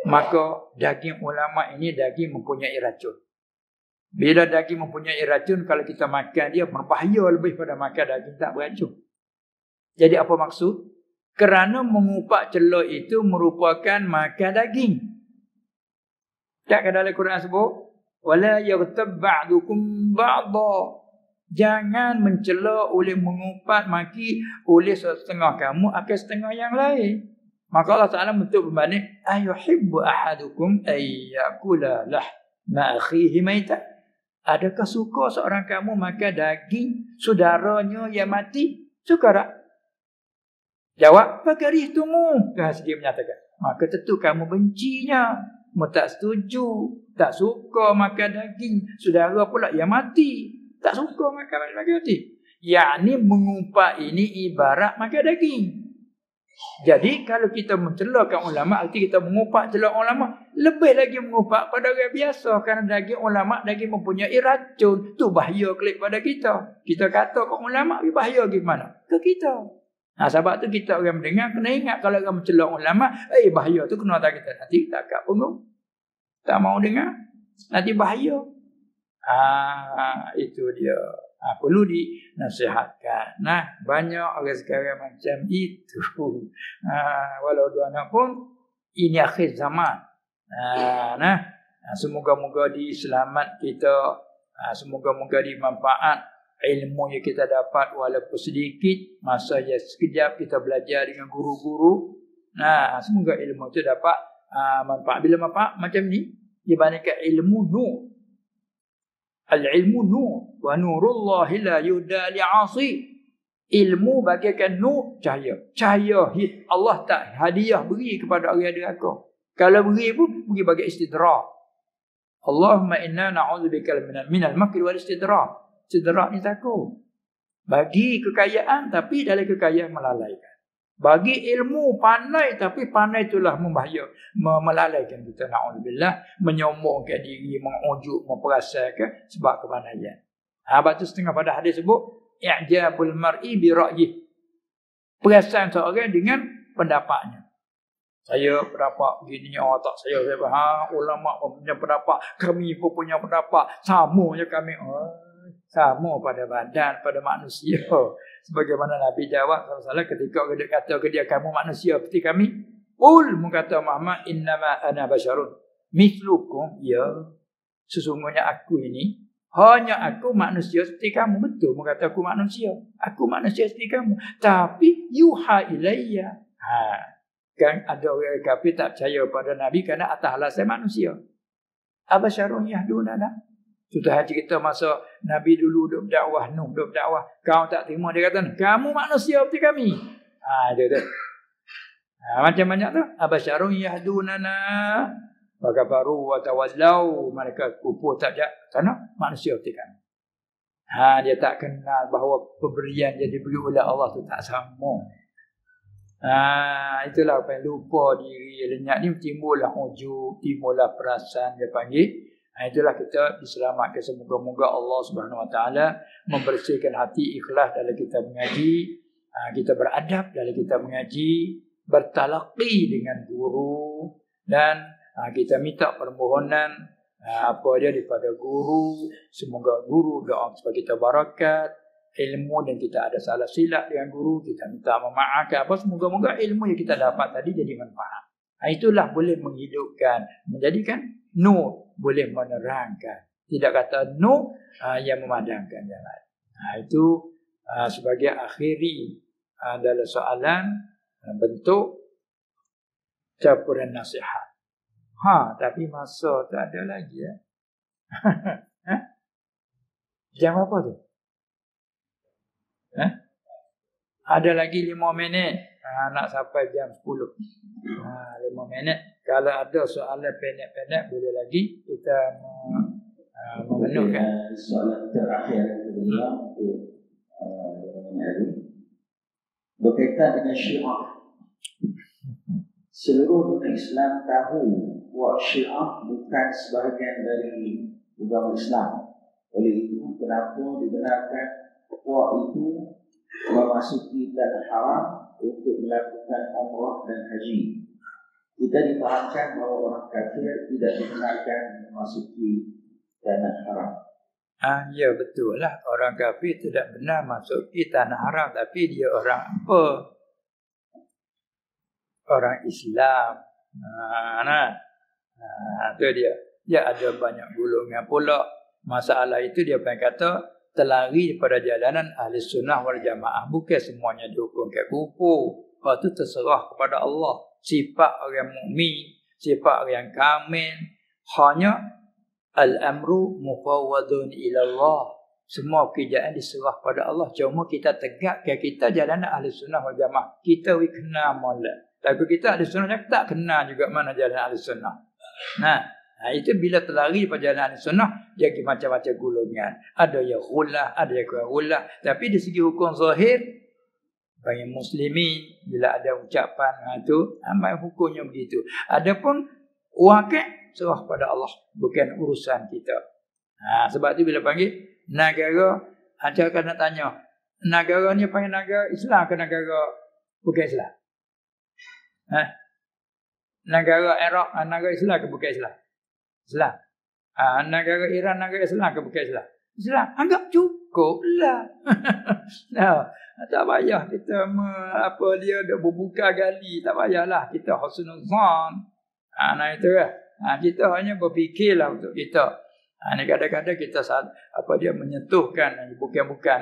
Maka daging ulama ini daging mempunyai racun. Bila daging mempunyai racun, kalau kita makan dia berbahaya lebih pada makan daging tak beracun. Jadi apa maksud? Kerana mengupak celok itu merupakan makan daging. Tak dalam Quran sebut, wala yaghtab ba'dukum ba'dha. Jangan mencela oleh mengupat maki oleh setengah kamu akan setengah yang lain. Maka Allah Ta'ala bentuk berbanding, ayuhibbu ahadukum ayyakula lahma akhihi maita. Adakah suka seorang kamu makan daging saudaranya yang mati? Suka tak? Jawab, fakarihtumu. Dia menyatakan, maka tentu kamu bencinya. Kamu tak setuju, tak suka makan daging saudara pula yang mati. Tak suka makan daging mati. Yakni mengupak ini ibarat makan daging. Jadi kalau kita mencelakkan ulama, arti kita mengupak celak ulama, lebih lagi mengupak pada orang biasa. Kerana daging ulama, daging mempunyai racun. Tu bahaya klik pada kita. Kita kata ke ulama, bahaya gimana? Ke kita. Sebab tu kita orang mendengar kena ingat kalau orang mencelak ulama, bahaya tu kena tak kita. Nanti tak kat punggung. Tak mau dengar. Nanti bahaya. Itu dia. Perlu dinasihatkan. Banyak orang sekarang macam itu. Walau dua anak pun, ini akhir zaman. Semoga-moga diselamat kita. Semoga-moga dimanfaat ilmu yang kita dapat walaupun sedikit. Masa je sekejap kita belajar dengan guru-guru. Semoga ilmu itu dapat manfaat. Bila manfaat macam ni, dibandingkan ilmu nur. Al-ilmu nur. Wa nurullahi la yuhda li'asi. Ilmu bagaikan nur, cahaya. Cahaya Allah tak hadiah beri kepada orang yang derhaka. Kalau beri pun, beri bagi istidrak. Allahumma inna na'udzubika minal makri wal istidrak. Istidrak ni takut. Bagi kekayaan, tapi dalam kekayaan melalaikan. Bagi ilmu pandai, tapi pandai itulah membahaya, melalaikan kita, na'udzubillah, menyombongkan diri, mengujuk, memperasakan sebab kepandaian. Sebab tu setengah pada hadis sebut, i'jabul mar'i bi ra'yih. Perasaan seorang dengan pendapatnya. Saya pendapat begini, tak saya ulama punya pendapat, kami pun punya pendapat, sama je kami. Sama pada badan, pada manusia. Sebagaimana Nabi jawab SAW ketika dia kata ke dia, kamu manusia seperti kami. Qul, kata Muhammad, innama ana basyarun mithlukum. Ya, sesungguhnya aku ini, hanya aku manusia seperti kamu. Betul, kata aku manusia. Aku manusia seperti kamu. Tapi yuha ilayya. Kan ada orang kafir tak percaya pada Nabi kerana atas alasan manusia. Abasyarun yahdunana. Sudah cerita masa Nabi dulu duduk berdakwah, Nuh duduk berdakwah. Kau tak terima, dia kata, kamu manusia seperti kami. Dia. Macam banyak tu. Abasyarun yahdunana. Bagabaru wa tawallau. Mereka kufur tak jak. Kerana manusia seperti kami. Dia tak kenal bahawa pemberian yang diberi oleh Allah tu tak sama. Itulah apa yang lupa diri. Lenyap ni timbullah ujub, timbullah perasaan dia panggil. Itulah kita diselamatkan. Semoga-moga Allah Subhanahu Wa Taala membersihkan hati, ikhlas dalam kita mengaji. Kita beradab dalam kita mengaji, bertalaqi dengan guru, dan kita minta permohonan apa dia daripada guru. Semoga guru doa supaya kita barakat ilmu, dan kita ada salah silap dengan guru, kita minta memaafkan apa. Semoga-moga ilmu yang kita dapat tadi jadi manfaat. Itulah boleh menghidupkan, menjadikan nur, boleh menerangkan. Tidak kata nur yang memadamkan jalan. Itu sebagai akhiri adalah soalan bentuk campuran nasihat. Tapi masa tak ada lagi ya. Jam apa tu? Ada lagi 5 minit. Nak sampai jam 10. 5 minit. Kalau ada soalan pendek-pendek boleh lagi kita memenuhkan. Soalan terakhir berkaitan dengan Syiah. Seluruh dunia Islam tahu bahawa Syiah bukan sebahagian dari agama Islam. Oleh itu, kenapa dibenarkan bahawa itu memasuki tanah haram untuk melakukan umrah dan haji? Kita difahamkan bahawa orang kafir tidak dibenarkan memasuki tanah haram. Ya betul lah. Orang kafir tidak benar masuk ke tanah haram. Tapi dia orang apa? Orang Islam. Itu dia. Dia ada banyak golongan pula. Masalah itu dia pernah kata terlari daripada jalanan ahli sunnah wal jamaah. Bukan semuanya dihukumkan kufur. Itu terserah kepada Allah. Sifat orang mukmin, sifat orang yang kamil, hanya al-amru mufawwadun ila Allah. Semua kerjaan diserah pada Allah. Cuma kita tegakkan kita jalan ahli sunnah wal jamaah. Kita kena molek. Tapi kita ahli sunnah tak kena juga mana jalan ahli sunnah. Itu bila terlari pada jalan ahli sunnah, jadi macam-macam golongan. Ada yang ghullah, ada yang kurang ghullah. Tapi di segi hukum zahir, bagi muslimin bila ada ucapan itu, amal hukumnya begitu. Adapun wakil serah pada Allah, bukan urusan kita. Sebab tu bila panggil negara, akan nak tanya, negara ni panggil negara Islam ke negara bukan Islam? Negara Iraq negara Islam ke bukan Islam? Islam. Negara Iran negara Islam ke bukan Islam? Islam. Anggap cukuplah. Tak payah kita dia dah berbuka gali, tak payahlah kita husnul zan. Itu kan. Kita hanya berfikirlah untuk kita. Ini kadang-kadang kita menyentuhkan bukan-bukan.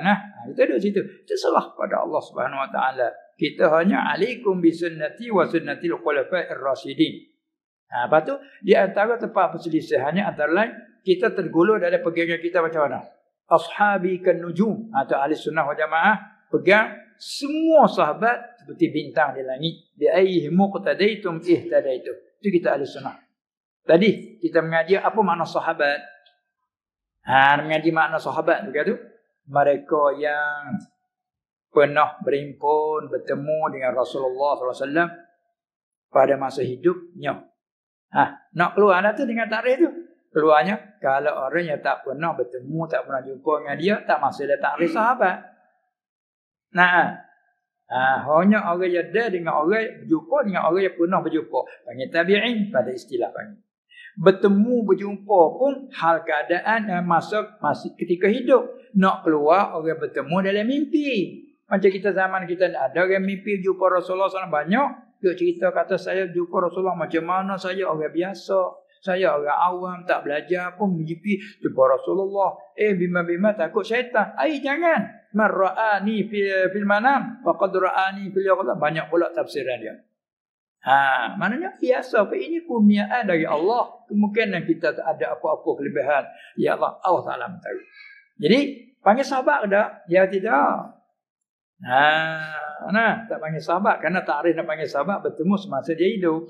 Kita duduk situ. Itu salah pada Allah Subhanahu Wa Taala. Kita hanya alaikum bi sunnati wa sunnatil khulafa'ir rasyidin. Lepas tu di antara tempat perselisihannya antara lain kita tergolong dalam pegangan kita macam mana? Ashabi kan nujum atau ahli sunnah wal jamaah pegang semua sahabat seperti bintang di langit. Bi ayyihi muqtadaitum ihtadaitum. Itu kita ahli sunnah. Tadi kita mengaji apa makna sahabat. Mengaji makna sahabat juga tu. Mereka yang pernah berhimpun, bertemu dengan Rasulullah SAW pada masa hidupnya. Nak keluar tu dengan takrif tu. Keluarnya, kalau orang yang tak pernah bertemu, tak pernah jumpa dengan dia, tak masuk dalam takrif sahabat. Hanya orang yang ada dengan orang yang berjumpa dengan orang yang pernah berjumpa. Panggil tabi'in pada istilah panggil. Bertemu, berjumpa pun hal keadaan yang masih ketika hidup. Nak keluar, orang bertemu dalam mimpi. Macam kita zaman kita ada orang mimpi jumpa Rasulullah SAW banyak. Dia cerita kata saya jumpa Rasulullah macam mana saya orang biasa. Saya orang awam, tak belajar pun mimpi jumpa Rasulullah. Bima-bima takut syaitan. Jangan. Man ra'ani fil manam faqad ra'ani fil yaqظah. Banyak pula tafsiran dia. Maknanya biasa apa ini kurniaan dari Allah. Kemungkinan kita tak ada apa-apa kelebihan. Ya Allah, Allah Taala tahu. Jadi panggil sahabat ada? Ya tidak. Tak panggil sahabat. Kerana takrif nak panggil sahabat bertemu semasa dia hidup.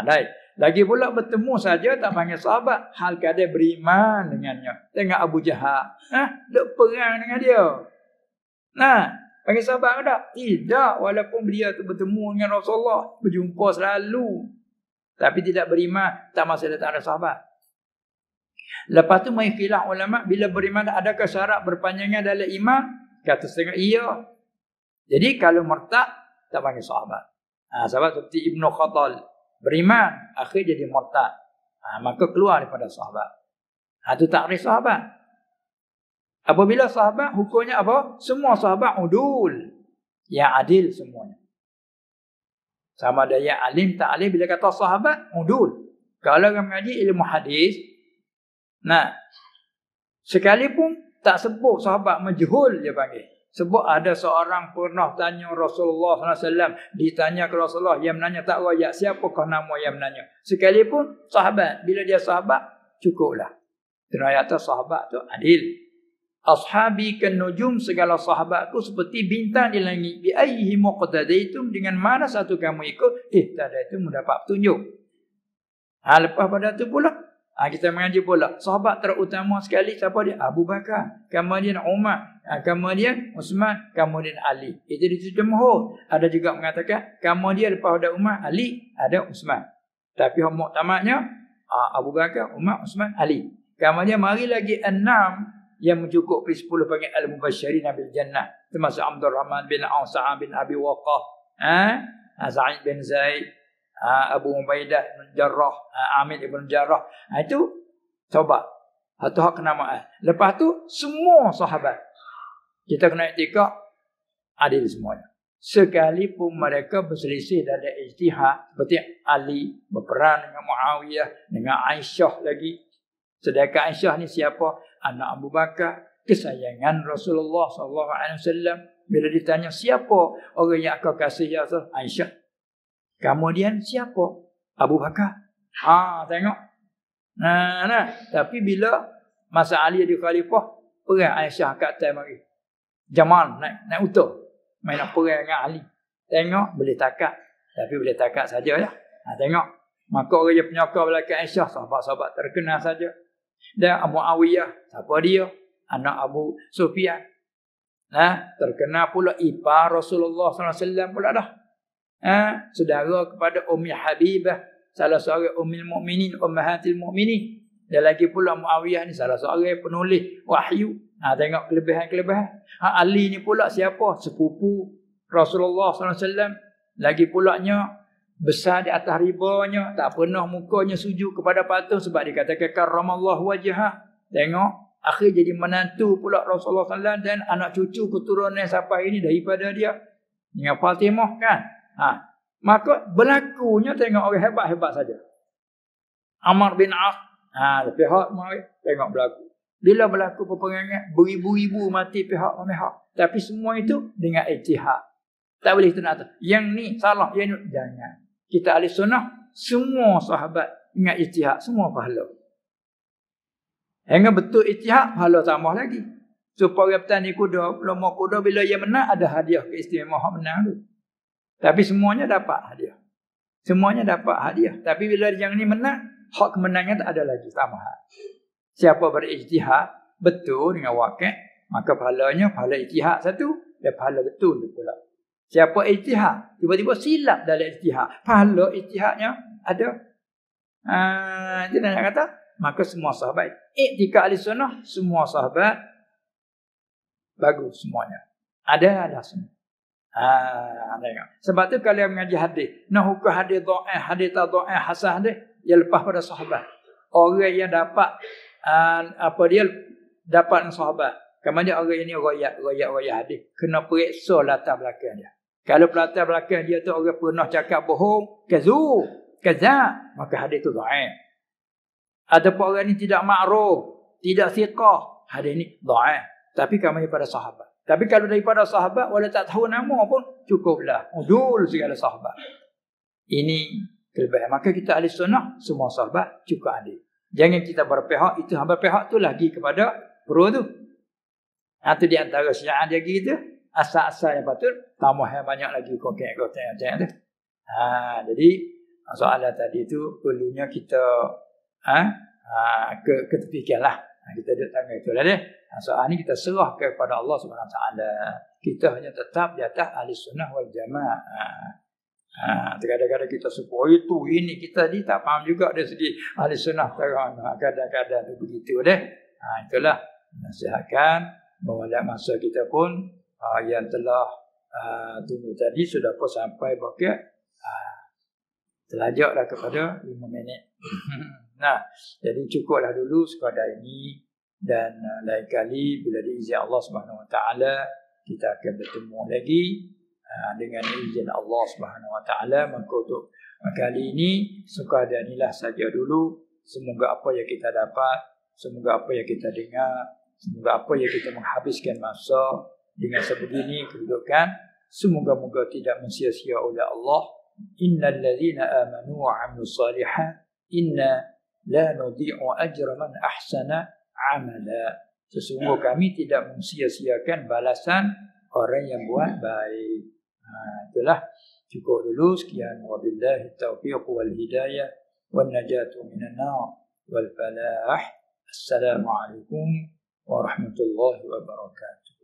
Baik. Lagi pula bertemu saja tak panggil sahabat. Hal keadaan beriman dengannya. Tengok Abu Jahal. Duk perang dengan dia. Panggil sahabat ke tak? Tidak. Walaupun beliau tu bertemu dengan Rasulullah. Berjumpa selalu. Tapi tidak beriman. Tak masa dia tak ada sahabat. Lepas tu main khilaf ulama. Bila beriman adakah syarat berpanjangan dalam iman? Kata setengah iya. Jadi kalau murtad tak panggil sahabat. Sahabat seperti Ibnu Khattal. Beriman. Akhir jadi murtad. Maka keluar daripada sahabat. Itu takrif sahabat. Apabila sahabat, hukumnya apa? Semua sahabat udul. Yang adil semuanya. Sama ada yang alim, tak alim. Bila kata sahabat, udul. Kalau kami mengaji ilmu hadis, sekalipun tak sebut sahabat majhul, dia panggil. Sebab ada seorang pernah tanya Rasulullah SAW. Ditanya ke Rasulullah, yang menanya tak rakyat. Siapakah nama yang menanya? Sekalipun sahabat. Bila dia sahabat, cukuplah. Ternyata sahabat tu adil. Ashabi kan nujum, segala sahabatku seperti bintang di langit. Bi ayyihi muqtadaitum, dengan mana satu kamu ikut, tadaitum mendapat petunjuk. Lepas pada tu pula, kita mengaji pula. Sahabat terutama sekali siapa dia? Abu Bakar. Kemudian Umar. Kemudian Uthman. Kemudian Ali. Itu di jumhur. Ada juga mengatakan kemudian lepas ada Umar, Ali, ada Uthman. Tapi muktamadnya Abu Bakar, Umar, Uthman, Ali. Kemudian mari lagi 6 yang mencukupi 10 panggil al-mubasysyirin bil jannah. Termasuk Abdul Rahman bin Auf, Sa'ad bin Abi Waqqas, Sa'id bin Zaid, Abu Ubaidah bin Jarrah, Amir ibn Jarrah. Itu sahabat. Atau hak kenamaan. Lepas tu semua sahabat. Kita kena iktikad adil semuanya. Sekalipun mereka berselisih dalam ijtihad, seperti Ali berperang dengan Muawiyah, dengan Aisyah lagi. Sedangkan Aisyah ni siapa? Anak Abu Bakar, kesayangan Rasulullah SAW. Bila ditanya siapa orang yang kau kasih ya Rasul? Aisyah. Kemudian siapa? Abu Bakar. Tengok. Tapi bila masa Ali di khalifah, perang Aisyah kat atas mari. Jamal naik utuh. Main nak perang dengan Ali. Tengok boleh takat. Tapi boleh takat sajalah. Tengok. Maka orang yang penyokong belakang Aisyah, sahabat-sahabat terkenal saja. Dan Abu Awiyah, siapa dia? Anak Abu Sufyan. Terkenal pula ipar Rasulullah SAW pula dah. Saudara kepada Ummi Habibah, salah seorang ummul mukminin, ummahatil mukminin. Dan lagi pula Muawiyah ni salah seorang penulis wahyu. Tengok kelebihan-kelebihan. Ali ni pula siapa? Sepupu Rasulullah SAW. Lagi pulanya besar di atas ribanya, tak pernah mukanya sujud kepada patung sebab dikatakan karramallahu wajhah. Tengok, akhir jadi menantu pula Rasulullah SAW dan anak cucu keturunan sampai ini daripada dia. Dengan Fatimah kan. Maka berlakunya tengok orang hebat-hebat saja. Amr bin As, pihak mari tengok berlaku. Bila berlaku peperangan, beribu-ribu mati pihak memihak. Tapi semua itu dengan ijtihad. Tak boleh kita nak tahu. Yang ni salah, yang ni jangan. Kita ahli sunnah, semua sahabat ingat ijtihad, semua pahala. Hingga betul ijtihad, pahala tambah lagi. Supaya petani kuda, lomba kuda bila ia menang, ada hadiah keistimewaan menang tu. Tapi semuanya dapat hadiah. Semuanya dapat hadiah. Tapi bila yang ni menang, hak kemenangan tak ada lagi tambahan. Siapa berijtihad betul dengan wakil, maka pahalanya pahala ijtihad satu dan pahala betul tu pula. Siapa ijtihad tiba-tiba silap dalam ijtihad, pahala ijtihadnya ada. Itu nak kata, maka semua sahabat iktikad ahli sunnah, semua sahabat bagus semuanya. Ada semua. Tengok. Sebab tu kalau yang mengaji hadis, nak hukum hadis dhaif, hadis tak dhaif, hasan hadis, dia lepas pada sahabat. Orang yang dapat dia dapat sahabat. Kemudian orang ini royak hadis, kena periksa latar belakang dia. Kalau latar belakang dia tu orang pernah cakap bohong, kazab, maka hadis tu dhaif. Ataupun orang ni tidak ma'ruf, tidak thiqah, hadis ni dhaif. Tapi kemudian pada sahabat. Tapi kalau daripada sahabat, walau tak tahu nama pun, cukuplah. Udul segala sahabat. Ini kelebihan. Maka kita ahli sunnah, semua sahabat cukup adil. Jangan kita berpihak, itu berpihak tu lagi kepada pro tu. Itu di antara syiah dia gitu. asal-asal yang patut, tambah yang banyak lagi kotek-kotek tu. Jadi soalan tadi tu perlunya kita ketepikanlah. Kita duduk tangga itulah dia. Soal ni kita serah kepada Allah Subhanahu Wa Taala. Kita hanya tetap di atas ahli sunnah wal jamaah. Kadang-kadang kita sebut itu ini kita ni tak faham juga dari segi ahli sunnah terang. Kadang-kadang tu begitu deh. Itulah nasihatkan bahawa masa kita pun yang telah tunggu tadi sudah pun sampai bakit terlajaklah kepada 5 minit. Jadi cukuplah dulu sekadar ini, dan lain kali bila diizin Allah Subhanahu Wa Taala kita akan bertemu lagi dengan izin Allah Subhanahu Wa Taala. Maka untuk kali ini sekadar inilah saja dulu. Semoga apa yang kita dapat, semoga apa yang kita dengar, semoga apa yang kita menghabiskan masa dengan sebegini kedudukan, semoga-moga tidak mensia-sia oleh Allah. Innal ladzina amanu wa 'amilus shalihat inna la nudhi'u ajra man ahsana 'amala. Sesungguhnya kami tidak mensia-siakan balasan orang yang buat baik. Itulah cukup dulu. Sekian, wabillahi taufiq wal hidayah wan najatu minan nar wal falah. Assalamualaikum warahmatullahi wabarakatuh.